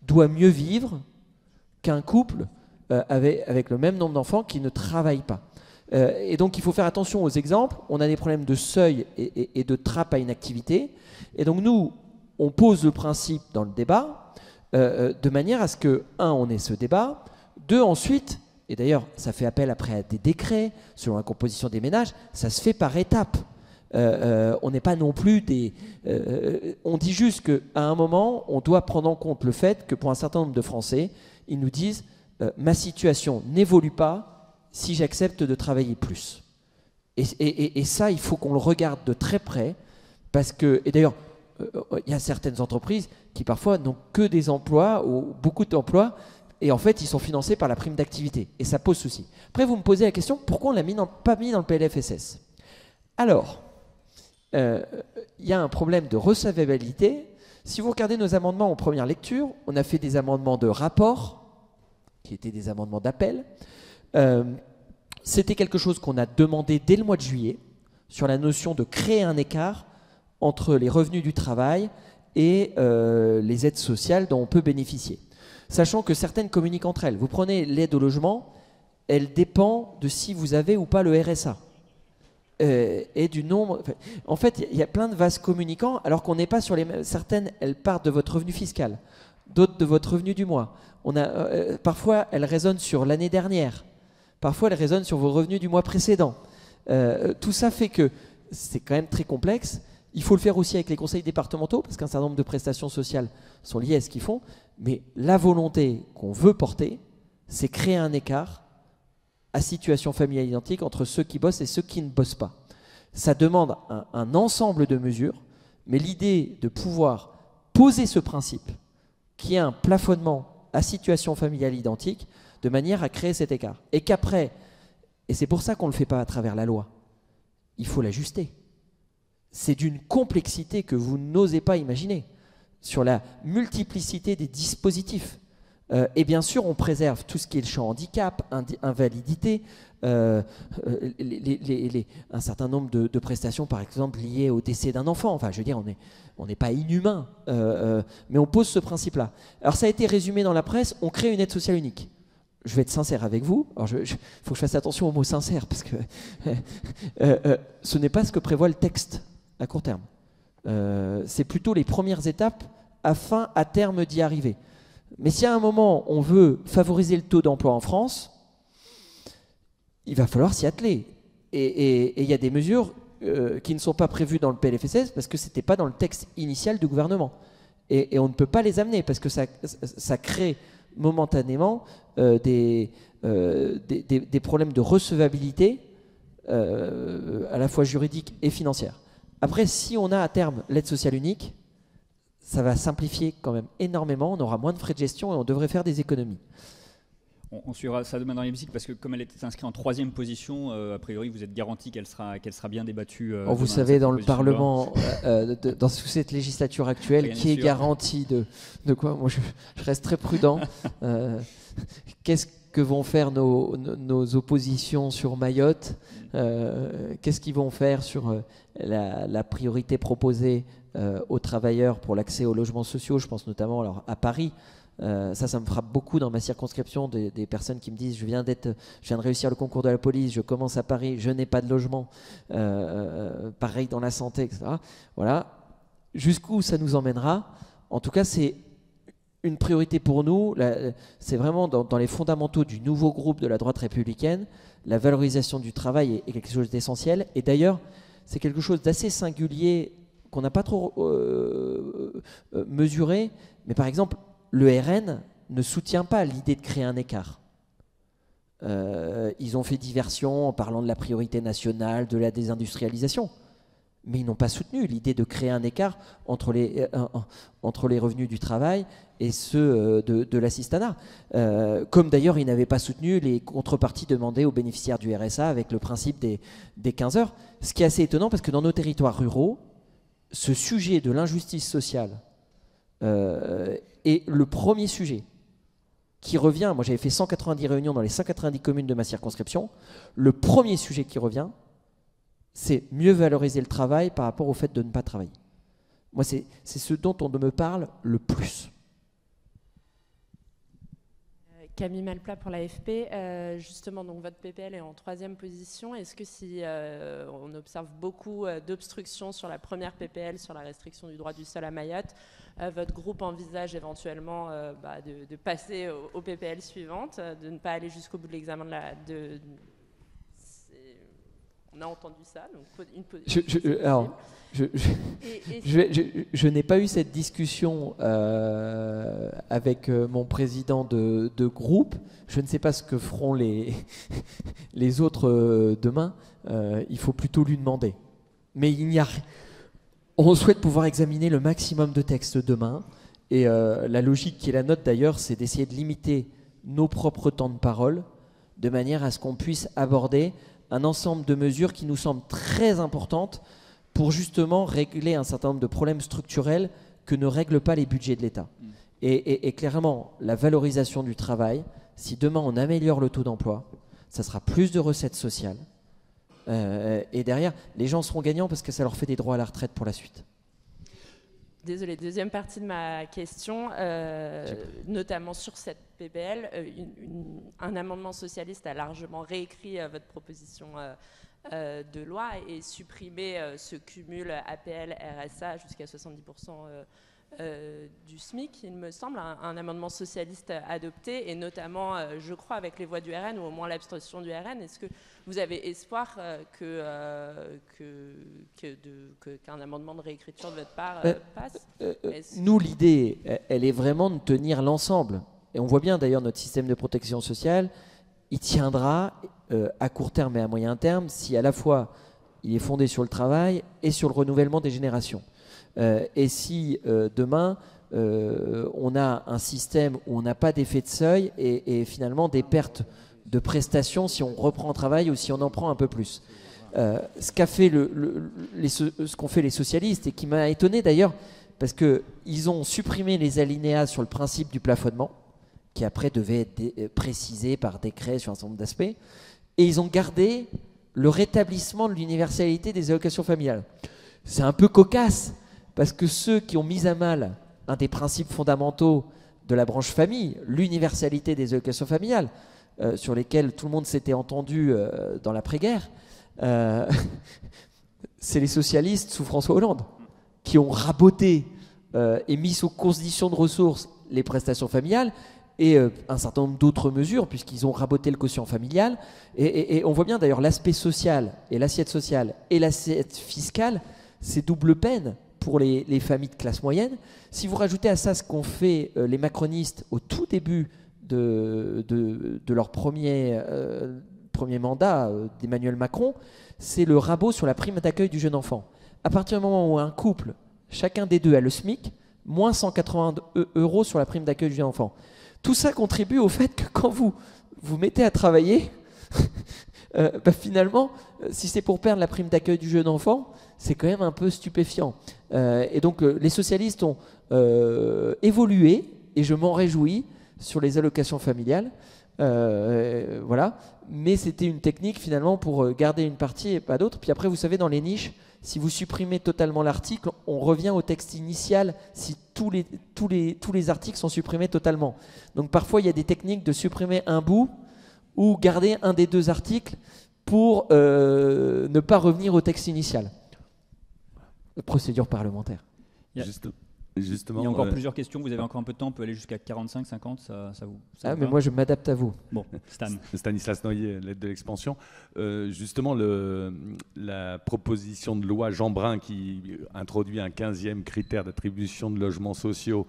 doit mieux vivre qu'un couple avec le même nombre d'enfants qui ne travaillent pas. Et donc il faut faire attention aux exemples. On a des problèmes de seuil et de trappe à inactivité. Et donc nous, on pose le principe dans le débat de manière à ce que, un, on ait ce débat, deux, ensuite, et d'ailleurs ça fait appel après à des décrets selon la composition des ménages, ça se fait par étapes. On n'est pas non plus on dit juste qu'à un moment, on doit prendre en compte le fait que pour un certain nombre de Français, ils nous disent ma situation n'évolue pas si j'accepte de travailler plus. Et ça, il faut qu'on le regarde de très près, parce que, et d'ailleurs, il y a certaines entreprises qui parfois n'ont que des emplois ou beaucoup d'emplois, et en fait, ils sont financés par la prime d'activité. Et ça pose souci. Après, vous me posez la question, pourquoi on ne l'a pas mis dans le PLFSS? Alors, il y a un problème de recevabilité. Si vous regardez nos amendements en première lecture, on a fait des amendements de rapport, qui étaient des amendements d'appel. C'était quelque chose qu'on a demandé dès le mois de juillet, sur la notion de créer un écart entre les revenus du travail et les aides sociales dont on peut bénéficier. Sachant que certaines communiquent entre elles. Vous prenez l'aide au logement, elle dépend de si vous avez ou pas le RSA. Et du nombre. En fait, il y a plein de vases communicants, alors qu'on n'est pas sur les mêmes. Certaines, elles partent de votre revenu fiscal, d'autres de votre revenu du mois. Parfois, elles résonnent sur l'année dernière. Parfois, elles résonnent sur vos revenus du mois précédent. Tout ça fait que c'est quand même très complexe. Il faut le faire aussi avec les conseils départementaux, parce qu'un certain nombre de prestations sociales sont liées à ce qu'ils font. Mais la volonté qu'on veut porter, c'est créer un écart à situation familiale identique entre ceux qui bossent et ceux qui ne bossent pas. Ça demande un ensemble de mesures, mais l'idée de pouvoir poser ce principe, qui est un plafonnement à situation familiale identique, de manière à créer cet écart. Et qu'après, et c'est pour ça qu'on ne le fait pas à travers la loi, il faut l'ajuster. C'est d'une complexité que vous n'osez pas imaginer, sur la multiplicité des dispositifs. Et bien sûr, on préserve tout ce qui est le champ handicap, invalidité, un certain nombre de prestations, par exemple, liées au décès d'un enfant. Enfin, je veux dire, on n'est pas inhumain, mais on pose ce principe-là. Alors, ça a été résumé dans la presse, on crée une aide sociale unique. Je vais être sincère avec vous. Alors, faut que je fasse attention au mot sincère, parce que ce n'est pas ce que prévoit le texte à court terme. C'est plutôt les premières étapes afin, à terme, d'y arriver. Mais si à un moment, on veut favoriser le taux d'emploi en France, il va falloir s'y atteler. Et il y a des mesures qui ne sont pas prévues dans le PLFSS parce que ce n'était pas dans le texte initial du gouvernement. Et on ne peut pas les amener parce que ça crée momentanément des problèmes de recevabilité à la fois juridique et financière. Après, si on a à terme l'aide sociale unique, ça va simplifier quand même énormément, on aura moins de frais de gestion et on devrait faire des économies. On suivra ça demain dans l'hémicycle parce que comme elle était inscrite en 3e position, a priori vous êtes garanti qu'elle sera bien débattue. Vous savez, dans le Parlement, dans sous cette législature actuelle, qui est garantie de quoi? Moi, je reste très prudent. Qu'est-ce que vont faire nos oppositions sur Mayotte? Qu'est-ce qu'ils vont faire sur la priorité proposée aux travailleurs pour l'accès aux logements sociaux? Je pense notamment à Paris. Ça me frappe beaucoup dans ma circonscription, des personnes qui me disent je viens de réussir le concours de la police, je commence à Paris, je n'ai pas de logement, pareil dans la santé, etc. Voilà. Jusqu'où ça nous emmènera? En tout cas, c'est une priorité pour nous. C'est vraiment dans les fondamentaux du nouveau groupe de la droite républicaine. La valorisation du travail est quelque chose d'essentiel. Et d'ailleurs, c'est quelque chose d'assez singulier qu'on n'a pas trop mesuré, mais par exemple, le RN ne soutient pas l'idée de créer un écart. Ils ont fait diversion en parlant de la priorité nationale, de la désindustrialisation, mais ils n'ont pas soutenu l'idée de créer un écart entre les revenus du travail et ceux de l'assistanat. Comme d'ailleurs, ils n'avaient pas soutenu les contreparties demandées aux bénéficiaires du RSA avec le principe des 15 heures. Ce qui est assez étonnant parce que dans nos territoires ruraux, ce sujet de l'injustice sociale est le premier sujet qui revient. Moi, j'avais fait 190 réunions dans les 190 communes de ma circonscription. Le premier sujet qui revient, c'est mieux valoriser le travail par rapport au fait de ne pas travailler. Moi, c'est ce dont on me parle le plus. Camille Malplat pour l'AFP. Justement, donc votre PPL est en 3e position. Est-ce que si on observe beaucoup d'obstructions sur la première PPL, sur la restriction du droit du sol à Mayotte, votre groupe envisage éventuellement de passer aux PPL suivantes, de ne pas aller jusqu'au bout de l'examen on a entendu ça, donc une position. Je n'ai pas eu cette discussion avec mon président de groupe. Je ne sais pas ce que feront les autres demain. Il faut plutôt lui demander. Mais on souhaite pouvoir examiner le maximum de textes demain. Et la logique qui est la nôtre d'ailleurs, c'est d'essayer de limiter nos propres temps de parole de manière à ce qu'on puisse aborder un ensemble de mesures qui nous semblent très importantes pour justement régler un certain nombre de problèmes structurels que ne règlent pas les budgets de l'État. Et clairement, la valorisation du travail, si demain on améliore le taux d'emploi, ça sera plus de recettes sociales. Et derrière, les gens seront gagnants parce que ça leur fait des droits à la retraite pour la suite. Désolée, deuxième partie de ma question, notamment sur cette PPL, un amendement socialiste a largement réécrit votre proposition de loi et supprimé ce cumul APL-RSA jusqu'à 70% du SMIC, il me semble, un amendement socialiste adopté, et notamment, je crois, avec les voix du RN, ou au moins l'abstention du RN. Est-ce que vous avez espoir qu'un amendement de réécriture de votre part passe Nous, l'idée, elle est vraiment de tenir l'ensemble. Et on voit bien d'ailleurs notre système de protection sociale, il tiendra à court terme et à moyen terme si à la fois il est fondé sur le travail et sur le renouvellement des générations. Et si demain on a un système où on n'a pas d'effet de seuil et finalement des pertes de prestations si on reprend un travail ou si on en prend un peu plus. Ce qu'ont fait les socialistes, et qui m'a étonné d'ailleurs, parce qu'ils ont supprimé les alinéas sur le principe du plafonnement, qui après devait être précisé par décret sur un certain nombre d'aspects, et ils ont gardé le rétablissement de l'universalité des allocations familiales. C'est un peu cocasse, parce que ceux qui ont mis à mal un des principes fondamentaux de la branche famille, l'universalité des allocations familiales, sur lesquels tout le monde s'était entendu dans l'après-guerre, c'est les socialistes sous François Hollande qui ont raboté et mis sous condition de ressources les prestations familiales et un certain nombre d'autres mesures, puisqu'ils ont raboté le quotient familial. Et on voit bien d'ailleurs l'aspect social et l'assiette fiscale, c'est double peine pour les familles de classe moyenne. Si vous rajoutez à ça ce qu'ont fait les macronistes au tout début de leur premier mandat d'Emmanuel Macron, c'est le rabot sur la prime d'accueil du jeune enfant. À partir du moment où un couple, chacun des deux a le SMIC, moins 180 € sur la prime d'accueil du jeune enfant. Tout ça contribue au fait que quand vous mettez à travailler, finalement, si c'est pour perdre la prime d'accueil du jeune enfant, c'est quand même un peu stupéfiant. Et donc les socialistes ont évolué, et je m'en réjouis, sur les allocations familiales. Voilà. Mais c'était une technique finalement pour garder une partie et pas d'autre. Puis après, vous savez, dans les niches, si vous supprimez totalement l'article, on revient au texte initial si tous les articles sont supprimés totalement. Donc parfois, il y a des techniques de supprimer un bout ou garder un des deux articles pour ne pas revenir au texte initial. Procédure parlementaire. Justement, il y a encore plusieurs questions. Vous avez encore un peu de temps. On peut aller jusqu'à 45, 50. Ça vous Ah, va mais moi, je m'adapte à vous. Bon, Stan. Stanislas Noyer, l'aide de l'expansion. Justement, la proposition de loi Jeanbrun qui introduit un 15e critère d'attribution de logements sociaux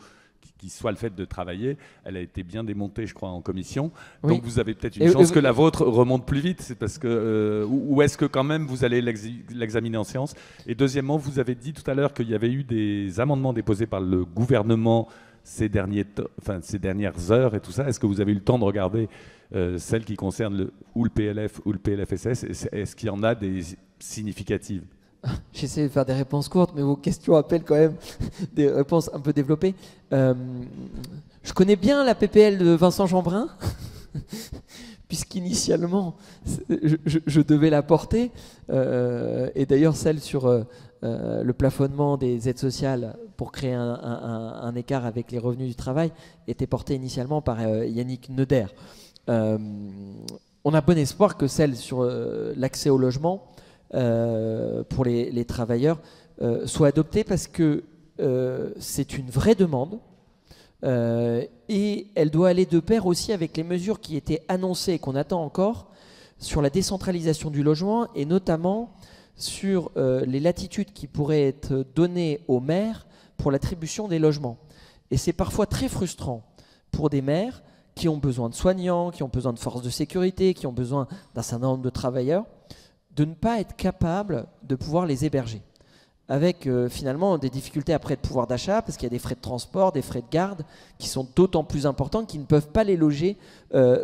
qui soit le fait de travailler, elle a été bien démontée, je crois, en commission. Oui. Donc vous avez peut-être une chance que la vôtre remonte plus vite. C'est parce que ou est-ce que quand même vous allez l'examiner en séance? Et deuxièmement, vous avez dit tout à l'heure qu'il y avait eu des amendements déposés par le gouvernement ces dernières heures et tout ça. Est-ce que vous avez eu le temps de regarder celles qui concernent ou le PLF ou le PLFSS? Est-ce qu'il y en a des significatives? J'essaie de faire des réponses courtes, mais vos questions appellent quand même des réponses un peu développées. Je connais bien la PPL de Vincent Jeanbrun, puisqu'initialement, je devais la porter. Et d'ailleurs, celle sur le plafonnement des aides sociales pour créer un écart avec les revenus du travail était portée initialement par Yannick Neuder. On a bon espoir que celle sur l'accès au logement pour les travailleurs soit adoptée parce que c'est une vraie demande et elle doit aller de pair aussi avec les mesures qui étaient annoncées et qu'on attend encore sur la décentralisation du logement et notamment sur les latitudes qui pourraient être données aux maires pour l'attribution des logements. Et c'est parfois très frustrant pour des maires qui ont besoin de soignants, qui ont besoin de forces de sécurité, qui ont besoin d'un certain nombre de travailleurs, de ne pas être capable de pouvoir les héberger. Avec finalement des difficultés après de pouvoir d'achat, parce qu'il y a des frais de transport, des frais de garde, qui sont d'autant plus importants qu'ils ne peuvent pas les loger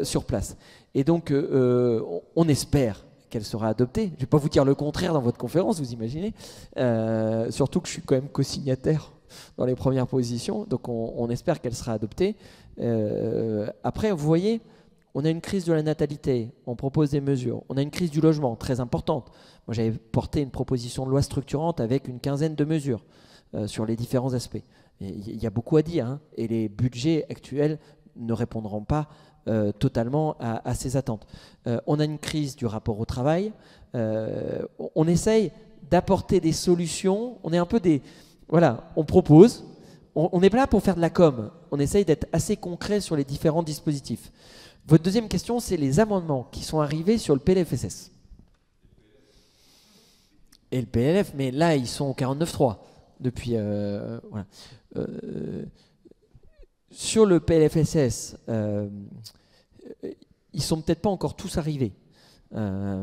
sur place. Et donc, on espère qu'elle sera adoptée. Je ne vais pas vous dire le contraire dans votre conférence, vous imaginez. Surtout que je suis quand même co-signataire dans les premières positions, donc on espère qu'elle sera adoptée. Après, vous voyez, on a une crise de la natalité, on propose des mesures. On a une crise du logement très importante. Moi, j'avais porté une proposition de loi structurante avec une quinzaine de mesures sur les différents aspects. Il y a beaucoup à dire, hein, et les budgets actuels ne répondront pas totalement à ces attentes. On a une crise du rapport au travail. On essaye d'apporter des solutions. On est un peu des... Voilà, on propose. On n'est pas là pour faire de la com. On essaye d'être assez concret sur les différents dispositifs. Votre deuxième question, c'est les amendements qui sont arrivés sur le PLFSS. Et le PLF, mais là, ils sont au 49.3 depuis... voilà. Sur le PLFSS, ils sont peut-être pas encore tous arrivés,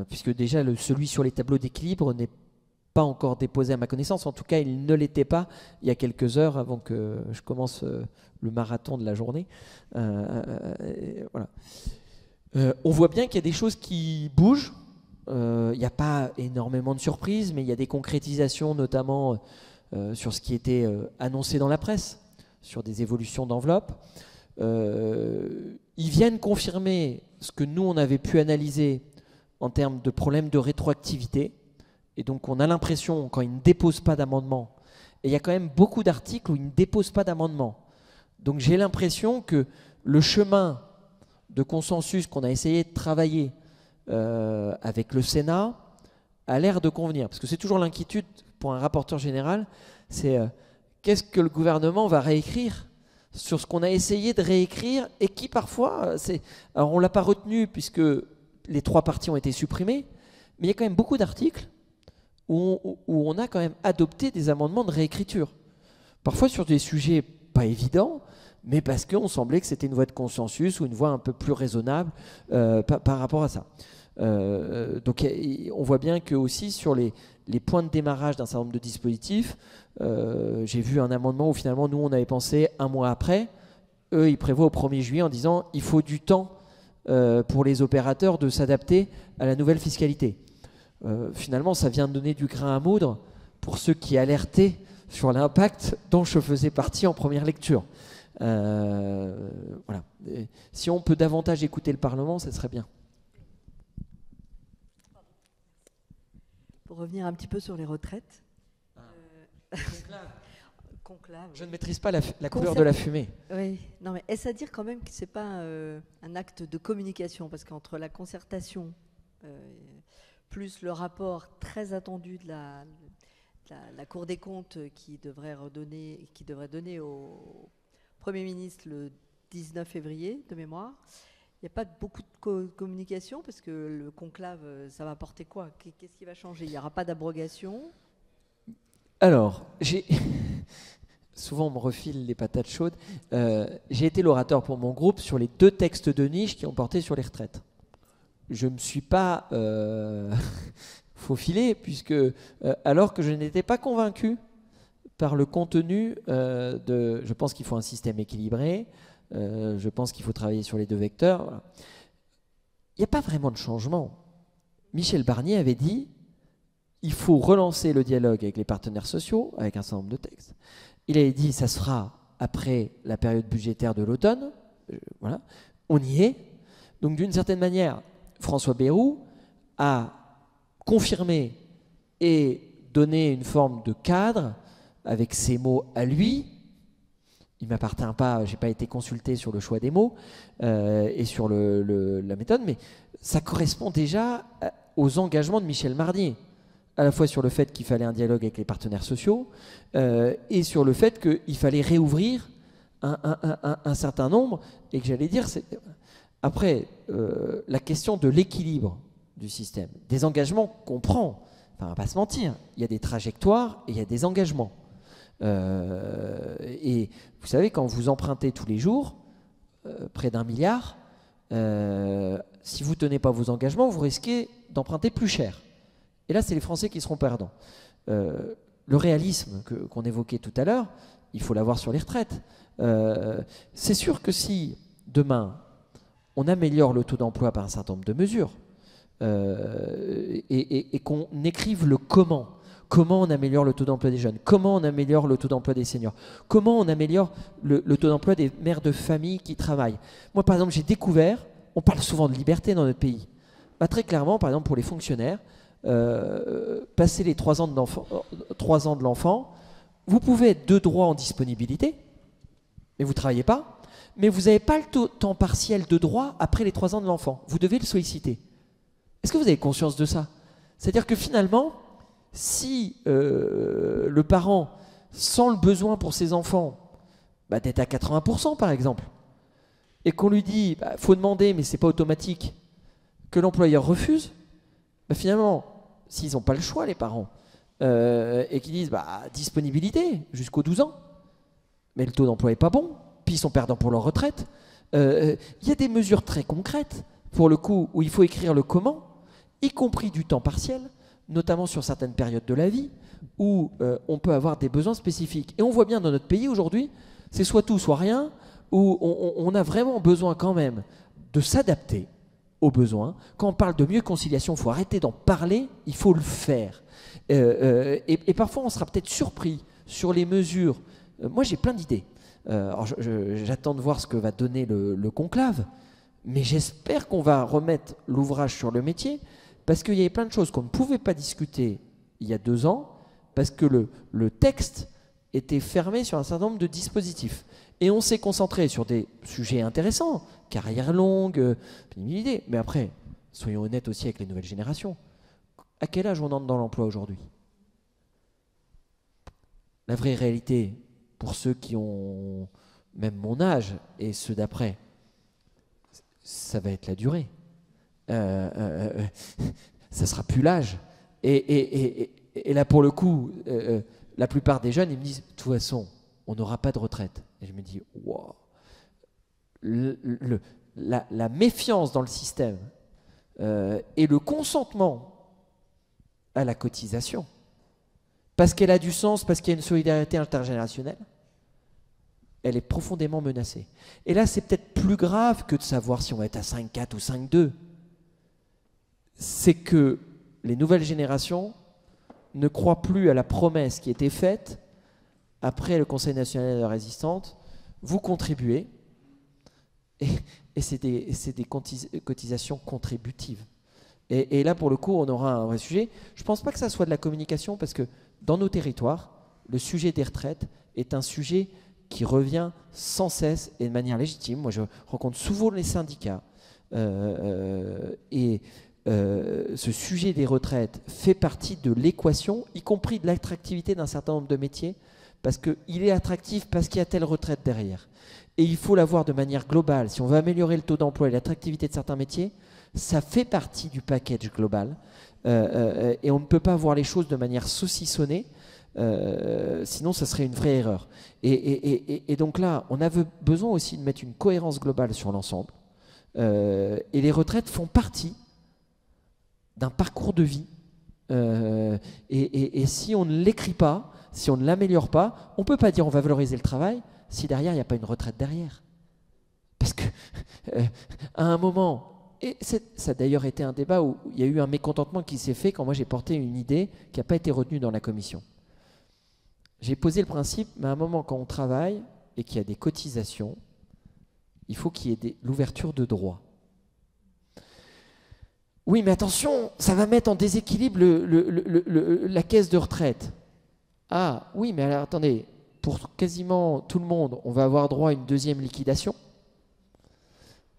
puisque déjà celui sur les tableaux d'équilibre n'est pas encore déposé à ma connaissance. En tout cas, il ne l'était pas il y a quelques heures avant que je commence le marathon de la journée. Voilà. On voit bien qu'il y a des choses qui bougent. Il n'y a pas énormément de surprises, mais il y a des concrétisations, notamment sur ce qui était annoncé dans la presse, sur des évolutions d'enveloppe. Ils viennent confirmer ce que nous, on avait pu analyser en termes de problèmes de rétroactivité. Et donc, on a l'impression, quand ils ne déposent pas d'amendement, et il y a quand même beaucoup d'articles où ils ne déposent pas d'amendement. Donc, j'ai l'impression que le chemin de consensus qu'on a essayé de travailler avec le Sénat a l'air de convenir. Parce que c'est toujours l'inquiétude pour un rapporteur général, c'est qu'est-ce que le gouvernement va réécrire sur ce qu'on a essayé de réécrire et qui parfois, alors on ne l'a pas retenu puisque les trois parties ont été supprimées, mais il y a quand même beaucoup d'articles où on a quand même adopté des amendements de réécriture. Parfois sur des sujets pas évidents, mais parce qu'on semblait que c'était une voie de consensus ou une voie un peu plus raisonnable par rapport à ça. Donc on voit bien que aussi sur les points de démarrage d'un certain nombre de dispositifs, j'ai vu un amendement où finalement nous on avait pensé un mois après, eux ils prévoient au 1er juillet en disant il faut du temps pour les opérateurs de s'adapter à la nouvelle fiscalité. Finalement ça vient de donner du grain à moudre pour ceux qui alertaient sur l'impact dont je faisais partie en première lecture. Voilà. Et si on peut davantage écouter le Parlement, ça serait bien. Pour revenir un petit peu sur les retraites. Conclave. Je ne maîtrise pas la couleur de la fumée. Oui, non, mais est-ce à dire quand même que ce n'est pas un acte de communication? Parce qu'entre la concertation plus le rapport très attendu de la Cour des comptes qui devrait donner au Premier ministre le 19 février, de mémoire. Il n'y a pas beaucoup de communication parce que le conclave, ça va apporter quoi? Qu'est-ce qui va changer? Il n'y aura pas d'abrogation? Alors, souvent on me refile les patates chaudes. J'ai été l'orateur pour mon groupe sur les 2 textes de niche qui ont porté sur les retraites. Je ne me suis pas faufilé, puisque alors que je n'étais pas convaincu par le contenu je pense qu'il faut un système équilibré, je pense qu'il faut travailler sur les 2 vecteurs. Voilà. Il n'y a pas vraiment de changement. Michel Barnier avait dit il faut relancer le dialogue avec les partenaires sociaux, avec un certain nombre de textes. Il avait dit ça sera après la période budgétaire de l'automne. Voilà. On y est. Donc d'une certaine manière, François Bayrou a confirmé et donné une forme de cadre avec ses mots à lui. Il ne m'appartient pas, je n'ai pas été consulté sur le choix des mots et sur la méthode, mais ça correspond déjà aux engagements de Michel Barnier, à la fois sur le fait qu'il fallait un dialogue avec les partenaires sociaux et sur le fait qu'il fallait réouvrir un certain nombre, et que j'allais dire, après, la question de l'équilibre du système, des engagements qu'on prend, enfin, on va pas se mentir, il y a des trajectoires et il y a des engagements. Et vous savez, quand vous empruntez tous les jours, près d'1 milliard, si vous ne tenez pas vos engagements, vous risquez d'emprunter plus cher. Et là, c'est les Français qui seront perdants. Le réalisme qu'on évoquait tout à l'heure, il faut l'avoir sur les retraites. C'est sûr que si, demain, on améliore le taux d'emploi par un certain nombre de mesures, et qu'on écrive le comment on améliore le taux d'emploi des jeunes, comment on améliore le taux d'emploi des seniors, comment on améliore le taux d'emploi des mères de famille qui travaillent. Moi, par exemple, j'ai découvert, on parle souvent de liberté dans notre pays. Bah, très clairement, par exemple, pour les fonctionnaires, passer les 3 ans de l'enfant, vous pouvez être de droit en disponibilité, mais vous ne travaillez pas, mais vous n'avez pas le temps partiel de droit après les 3 ans de l'enfant. Vous devez le solliciter. Est-ce que vous avez conscience de ça? C'est-à-dire que finalement, si le parent sent le besoin pour ses enfants d'être à 80% par exemple, et qu'on lui dit faut demander mais c'est pas automatique, que l'employeur refuse, finalement, s'ils n'ont pas le choix les parents, et qu'ils disent disponibilité jusqu'aux 12 ans, mais le taux d'emploi n'est pas bon, puis ils sont perdants pour leur retraite, il y a des mesures très concrètes pour le coup où il faut écrire le comment, y compris du temps partiel, notamment sur certaines périodes de la vie où on peut avoir des besoins spécifiques. Et on voit bien dans notre pays aujourd'hui, c'est soit tout, soit rien, où on a vraiment besoin quand même de s'adapter aux besoins. Quand on parle de mieux conciliation, il faut arrêter d'en parler, il faut le faire. Et parfois, on sera peut-être surpris sur les mesures. Moi, j'ai plein d'idées. Alors j'attends de voir ce que va donner le conclave, mais j'espère qu'on va remettre l'ouvrage sur le métier, parce qu'il y avait plein de choses qu'on ne pouvait pas discuter il y a 2 ans, parce que le texte était fermé sur un certain nombre de dispositifs. Et on s'est concentré sur des sujets intéressants, carrière longue, pénibilité. Mais après, soyons honnêtes aussi avec les nouvelles générations. À quel âge on entre dans l'emploi aujourd'hui? La vraie réalité, pour ceux qui ont même mon âge et ceux d'après, ça va être la durée. Ça sera plus l'âge. Et là, pour le coup, la plupart des jeunes, ils me disent, de toute façon, on n'aura pas de retraite. Et je me dis, wow. La méfiance dans le système et le consentement à la cotisation, parce qu'elle a du sens, parce qu'il y a une solidarité intergénérationnelle, elle est profondément menacée. Et là, c'est peut-être plus grave que de savoir si on va être à 5,4 ou 5,2. C'est que les nouvelles générations ne croient plus à la promesse qui était faite après le Conseil national de la résistance. Vous contribuez, et c'est des cotisations contributives. Et là, pour le coup, on aura un vrai sujet. Je ne pense pas que ça soit de la communication, parce que dans nos territoires, le sujet des retraites est un sujet qui revient sans cesse et de manière légitime. Moi, je rencontre souvent les syndicats. ce sujet des retraites fait partie de l'équation, y compris de l'attractivité d'un certain nombre de métiers, parce qu'il est attractif parce qu'il y a telle retraite derrière. Et il faut l'avoir de manière globale. Si on veut améliorer le taux d'emploi et l'attractivité de certains métiers, ça fait partie du package global. Et on ne peut pas voir les choses de manière saucissonnée, sinon ça serait une vraie erreur. Et donc là, on a besoin aussi de mettre une cohérence globale sur l'ensemble. Et les retraites font partie d'un parcours de vie. Et si on ne l'écrit pas, si on ne l'améliore pas, on ne peut pas dire on va valoriser le travail si derrière il n'y a pas une retraite derrière. Parce que à un moment, et ça a d'ailleurs été un débat où il y a eu un mécontentement qui s'est fait quand moi j'ai porté une idée qui n'a pas été retenue dans la commission. J'ai posé le principe, mais à un moment quand on travaille et qu'il y a des cotisations, il faut qu'il y ait l'ouverture de droits. Oui, mais attention, ça va mettre en déséquilibre la caisse de retraite. Ah, oui, mais alors attendez, pour quasiment tout le monde, on va avoir droit à une deuxième liquidation,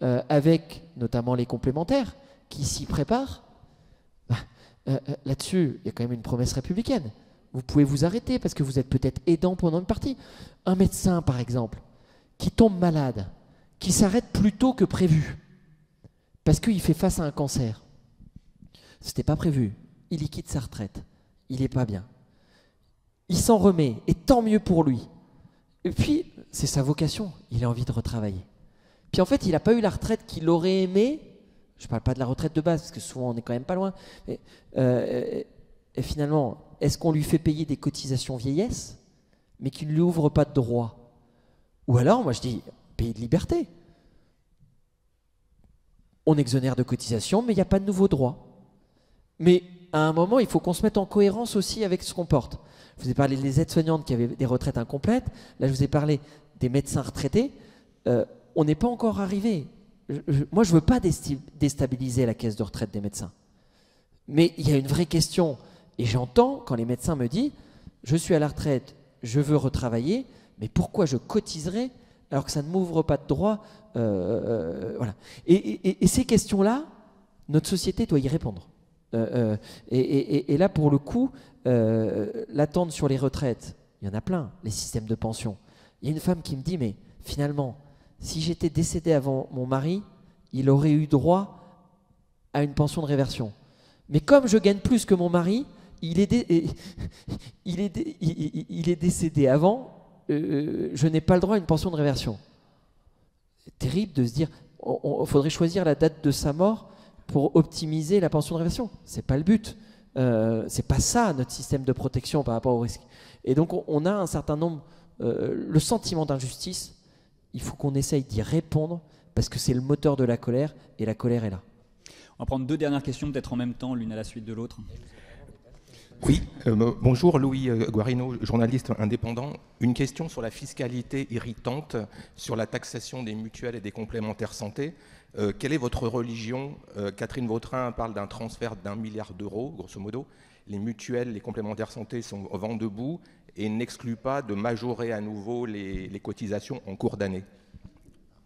avec notamment les complémentaires qui s'y préparent. Là-dessus, il y a quand même une promesse républicaine. Vous pouvez vous arrêter parce que vous êtes peut-être aidant pendant une partie. Un médecin, par exemple, qui tombe malade, qui s'arrête plus tôt que prévu, parce qu'il fait face à un cancer. Ce n'était pas prévu. Il liquide sa retraite. Il n'est pas bien. Il s'en remet, et tant mieux pour lui. Et puis, c'est sa vocation. Il a envie de retravailler. Puis en fait, il n'a pas eu la retraite qu'il aurait aimé. Je ne parle pas de la retraite de base, parce que souvent, on n'est quand même pas loin. Mais, et finalement, est-ce qu'on lui fait payer des cotisations vieillesse, mais qu'il ne lui ouvre pas de droit? Ou alors, moi je dis, pays de liberté. On exonère de cotisations, mais il n'y a pas de nouveaux droits. Mais à un moment, il faut qu'on se mette en cohérence aussi avec ce qu'on porte. Je vous ai parlé des aides-soignantes qui avaient des retraites incomplètes. Là, je vous ai parlé des médecins retraités. On n'est pas encore arrivé. Moi, je ne veux pas déstabiliser la caisse de retraite des médecins. Mais il y a une vraie question. Et j'entends quand les médecins me disent « Je suis à la retraite, je veux retravailler, mais pourquoi je cotiserais alors que ça ne m'ouvre pas de droit ?» Voilà. Et ces questions-là, notre société doit y répondre. Et là, pour le coup, l'attente sur les retraites, il y en a plein, les systèmes de pension. Il y a une femme qui me dit, mais finalement, si j'étais décédé avant mon mari, il aurait eu droit à une pension de réversion. Mais comme je gagne plus que mon mari, il est décédé avant, je n'ai pas le droit à une pension de réversion. C'est terrible de se dire, il faudrait choisir la date de sa mort pour optimiser la pension de réversion. C'est pas le but. C'est pas ça notre système de protection par rapport au risque. Et donc on a un certain nombre, le sentiment d'injustice, il faut qu'on essaye d'y répondre parce que c'est le moteur de la colère et la colère est là. On va prendre deux dernières questions, peut-être en même temps, l'une à la suite de l'autre. Oui, bonjour, Louis Guarino, journaliste indépendant. Une question sur la fiscalité irritante, sur la taxation des mutuelles et des complémentaires santé. Quelle est votre religion? Catherine Vautrin parle d'un transfert d'1 milliard d'euros, grosso modo. Les mutuelles, les complémentaires santé sont au vent debout et n'excluent pas de majorer à nouveau les cotisations en cours d'année.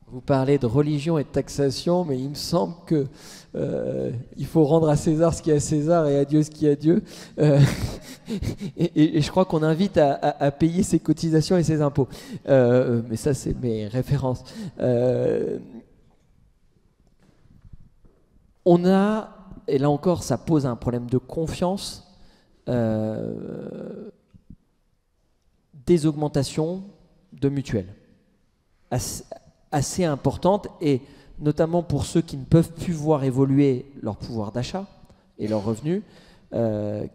Vous parlez de religion et de taxation, mais il me semble que il faut rendre à César ce qui est à César et à Dieu ce qui est à Dieu. Et je crois qu'on invite à payer ses cotisations et ses impôts. Mais ça, c'est mes références. On a, et là encore, ça pose un problème de confiance, des augmentations de mutuelles assez importantes, et notamment pour ceux qui ne peuvent plus voir évoluer leur pouvoir d'achat et leurs revenus,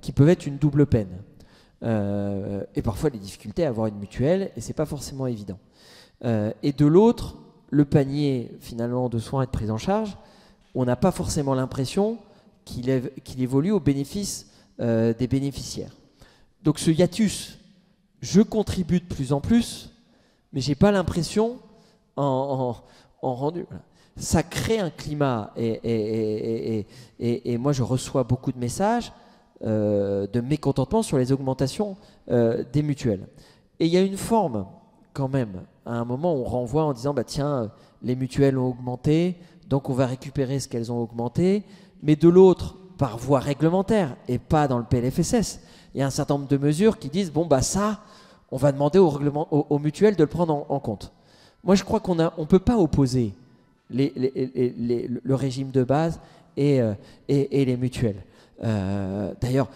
qui peuvent être une double peine. Et parfois des difficultés à avoir une mutuelle, et c'est pas forcément évident. Et de l'autre, le panier finalement de soins et de prise en charge, on n'a pas forcément l'impression qu'il évolue au bénéfice des bénéficiaires. Donc ce hiatus, je contribue de plus en plus, mais j'ai pas l'impression en rendu. Ça crée un climat, et moi je reçois beaucoup de messages de mécontentement sur les augmentations des mutuelles. Et il y a une forme quand même, à un moment on renvoie en disant bah tiens, les mutuelles ont augmenté, donc on va récupérer ce qu'elles ont augmenté, mais de l'autre, par voie réglementaire et pas dans le PLFSS. Il y a un certain nombre de mesures qui disent, bon, bah ça, on va demander aux mutuelles de le prendre en compte. Moi, je crois qu'on ne peut pas opposer le régime de base et les mutuelles. D'ailleurs,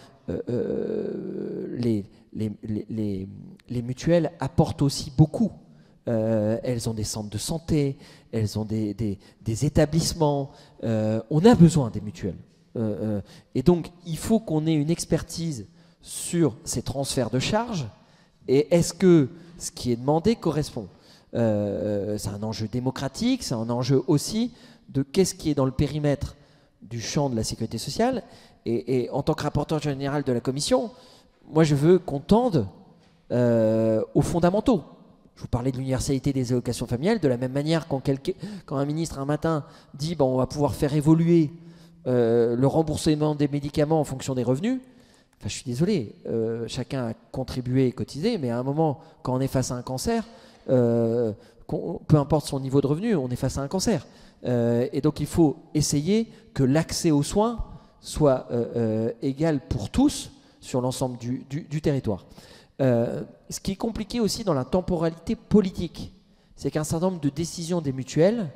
les mutuelles apportent aussi beaucoup. Elles ont des centres de santé, elles ont des établissements. On a besoin des mutuelles. Et donc, il faut qu'on ait une expertise sur ces transferts de charges. Et est-ce que ce qui est demandé correspond ? C'est un enjeu démocratique, c'est un enjeu aussi de qu'est-ce qui est dans le périmètre du champ de la sécurité sociale. Et en tant que rapporteur général de la commission, moi je veux qu'on tende aux fondamentaux. Je vous parlais de l'universalité des allocations familiales, de la même manière quand un ministre un matin dit on va pouvoir faire évoluer le remboursement des médicaments en fonction des revenus. Enfin, je suis désolé, chacun a contribué et cotisé, mais à un moment, quand on est face à un cancer, peu importe son niveau de revenu, on est face à un cancer. Et donc il faut essayer que l'accès aux soins soit égal pour tous sur l'ensemble du territoire. Ce qui est compliqué aussi dans la temporalité politique, c'est qu'un certain nombre de décisions des mutuelles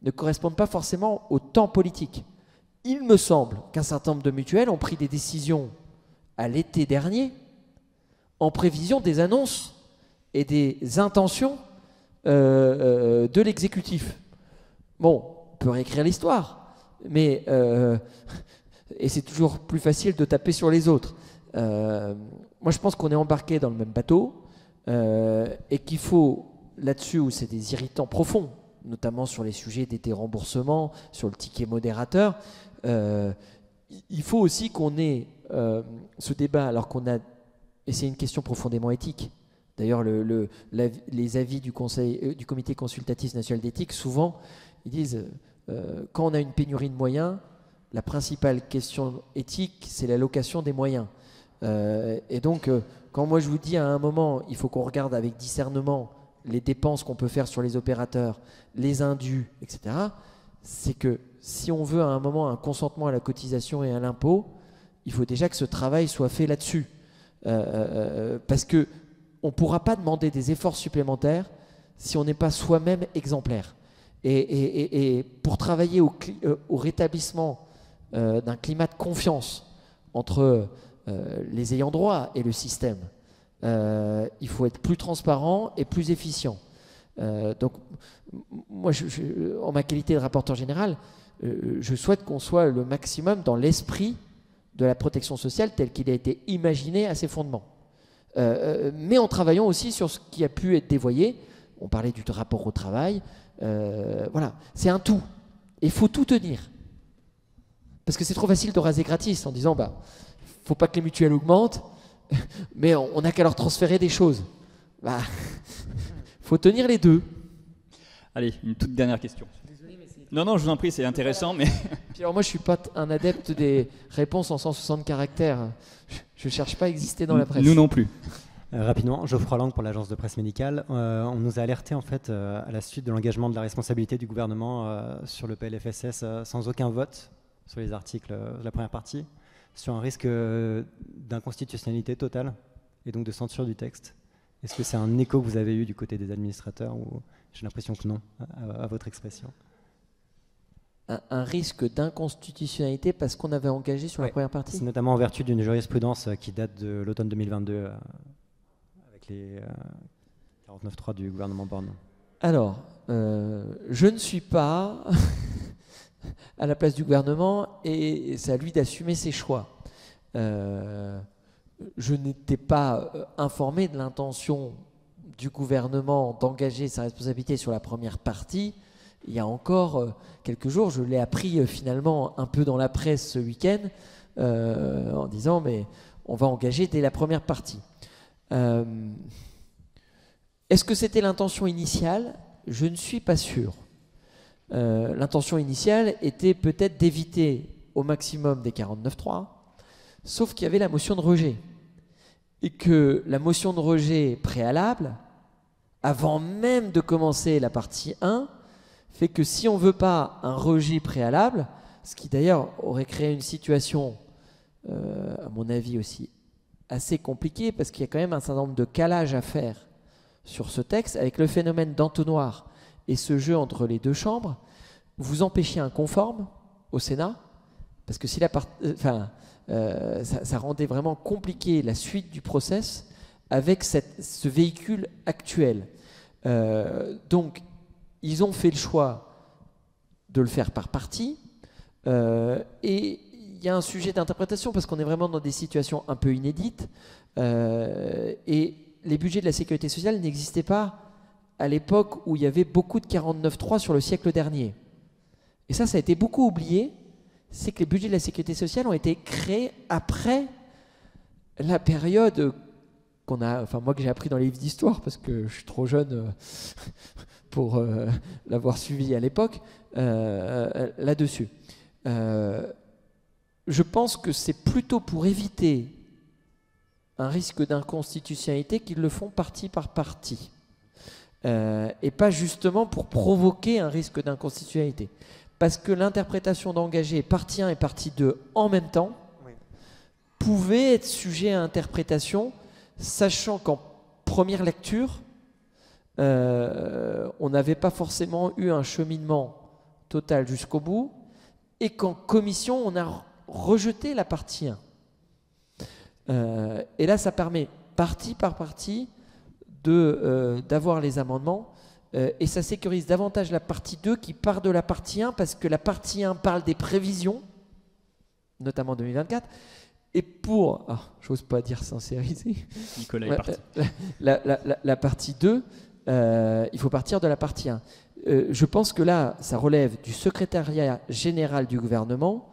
ne correspondent pas forcément au temps politique. Il me semble qu'un certain nombre de mutuelles ont pris des décisions à l'été dernier en prévision des annonces et des intentions de l'exécutif. Bon, on peut réécrire l'histoire, mais et c'est toujours plus facile de taper sur les autres. Moi, je pense qu'on est embarqué dans le même bateau et qu'il faut, là-dessus où c'est des irritants profonds, notamment sur les sujets des déremboursements, sur le ticket modérateur, il faut aussi qu'on ait ce débat alors qu'on a, et c'est une question profondément éthique. D'ailleurs, les avis du comité consultatif national d'éthique, souvent, ils disent quand on a une pénurie de moyens, la principale question éthique, c'est l'allocation des moyens. Et donc, quand moi je vous dis à un moment, il faut qu'on regarde avec discernement les dépenses qu'on peut faire sur les opérateurs, les indus, etc., c'est que si on veut à un moment un consentement à la cotisation et à l'impôt, il faut déjà que ce travail soit fait là-dessus. Parce qu'on ne pourra pas demander des efforts supplémentaires si on n'est pas soi-même exemplaire. Et pour travailler au rétablissement d'un climat de confiance entre les ayants droit et le système, il faut être plus transparent et plus efficient. Donc, moi, en ma qualité de rapporteur général, je souhaite qu'on soit le maximum dans l'esprit de la protection sociale tel qu'il a été imaginé à ses fondements. Mais en travaillant aussi sur ce qui a pu être dévoyé. On parlait du rapport au travail. Voilà, c'est un tout. Et il faut tout tenir. Parce que c'est trop facile de raser gratis en disant faut pas que les mutuelles augmentent, mais on n'a qu'à leur transférer des choses. Faut tenir les deux. Allez, une toute dernière question. Non, je vous en prie, c'est intéressant, mais... Puis alors moi, je suis pas un adepte des réponses en 160 caractères. Je cherche pas à exister dans la presse. Nous non plus. Rapidement, Geoffroy Lang pour l'agence de presse médicale. On nous a alerté en fait à la suite de l'engagement de la responsabilité du gouvernement sur le PLFSS sans aucun vote sur les articles de la première partie, sur un risque d'inconstitutionnalité totale et donc de censure du texte. Est-ce que c'est un écho que vous avez eu du côté des administrateurs ou j'ai l'impression que non, à votre expression? Un risque d'inconstitutionnalité parce qu'on avait engagé sur la première partie? C'est notamment en vertu d'une jurisprudence qui date de l'automne 2022 avec les 49.3 du gouvernement Borne. Alors, je ne suis pas à la place du gouvernement et c'est à lui d'assumer ses choix. Je n'étais pas informé de l'intention du gouvernement d'engager sa responsabilité sur la première partie. Il y a encore quelques jours, je l'ai appris finalement un peu dans la presse ce week-end en disant mais on va engager dès la première partie. Est-ce que c'était l'intention initiale? Je ne suis pas sûr. L'intention initiale était peut-être d'éviter au maximum des 49.3, sauf qu'il y avait la motion de rejet. Et que la motion de rejet préalable, avant même de commencer la partie 1, fait que si on ne veut pas un rejet préalable, Ce qui d'ailleurs aurait créé une situation, à mon avis aussi, assez compliquée, parce qu'il y a quand même un certain nombre de calages à faire sur ce texte, avec le phénomène d'entonnoir et ce jeu entre les deux chambres. Vous empêchiez un conforme au Sénat, parce que si ça rendait vraiment compliqué la suite du process avec ce véhicule actuel. Donc, ils ont fait le choix de le faire par partie, et il y a un sujet d'interprétation, parce qu'on est vraiment dans des situations un peu inédites, et les budgets de la sécurité sociale n'existaient pas à l'époque où il y avait beaucoup de 49.3 sur le siècle dernier. Et ça a été beaucoup oublié, c'est que les budgets de la sécurité sociale ont été créés après la période moi que j'ai appris dans les livres d'histoire, parce que je suis trop jeune pour l'avoir suivi à l'époque, là-dessus. Je pense que c'est plutôt pour éviter un risque d'inconstitutionnalité qu'ils le font partie par partie, et pas justement pour provoquer un risque d'inconstitutionnalité. Parce que l'interprétation d'engager partie 1 et partie 2 en même temps pouvait être sujet à interprétation, sachant qu'en première lecture, on n'avait pas forcément eu un cheminement total jusqu'au bout, et qu'en commission, on a rejeté la partie 1. Et là, ça permet, partie par partie, d'avoir les amendements, et ça sécurise davantage la partie 2 qui part de la partie 1, parce que la partie 1 parle des prévisions, notamment 2024, et pour, j'ose pas dire sincériser, Nicolas est parti. La partie 2, il faut partir de la partie 1. Je pense que là, ça relève du secrétariat général du gouvernement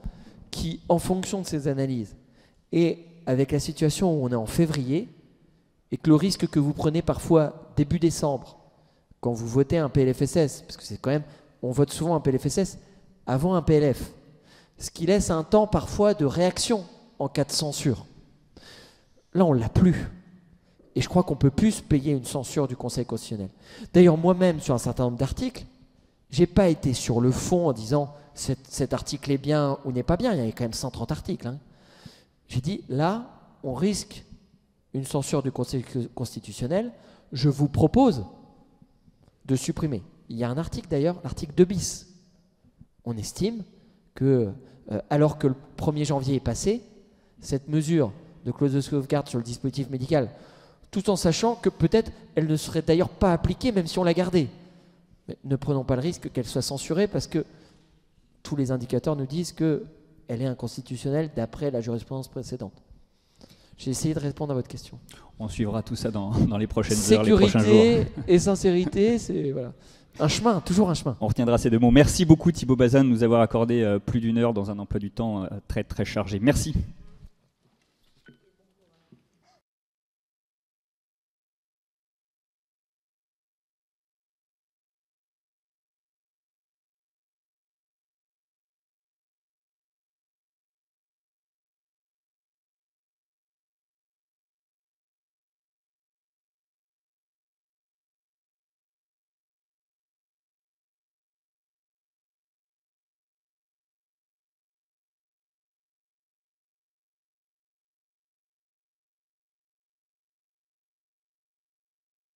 qui, en fonction de ses analyses, et avec la situation où on est en février, et que le risque que vous prenez parfois début décembre, quand vous votez un PLFSS, parce que c'est quand même, on vote souvent un PLFSS avant un PLF, ce qui laisse un temps parfois de réaction en cas de censure. Là, on ne l'a plus. Et je crois qu'on ne peut plus se payer une censure du Conseil constitutionnel. D'ailleurs, moi-même, sur un certain nombre d'articles, je n'ai pas été sur le fond en disant cet article est bien ou n'est pas bien. Il y avait quand même 130 articles. J'ai dit, là, on risque une censure du Conseil constitutionnel. Je vous propose de supprimer. Il y a un article d'ailleurs, l'article 2 bis. On estime que, alors que le 1er janvier est passé, cette mesure de clause de sauvegarde sur le dispositif médical, tout en sachant que peut-être elle ne serait d'ailleurs pas appliquée même si on la gardait. Mais ne prenons pas le risque qu'elle soit censurée, parce que tous les indicateurs nous disent qu'elle est inconstitutionnelle d'après la jurisprudence précédente. J'ai essayé de répondre à votre question. On suivra tout ça dans les prochaines heures, les prochains jours. Sécurité et sincérité, c'est voilà. Un chemin, toujours un chemin. On retiendra ces deux mots. Merci beaucoup Thibault Bazin de nous avoir accordé plus d'1 heure dans un emploi du temps très très chargé. Merci.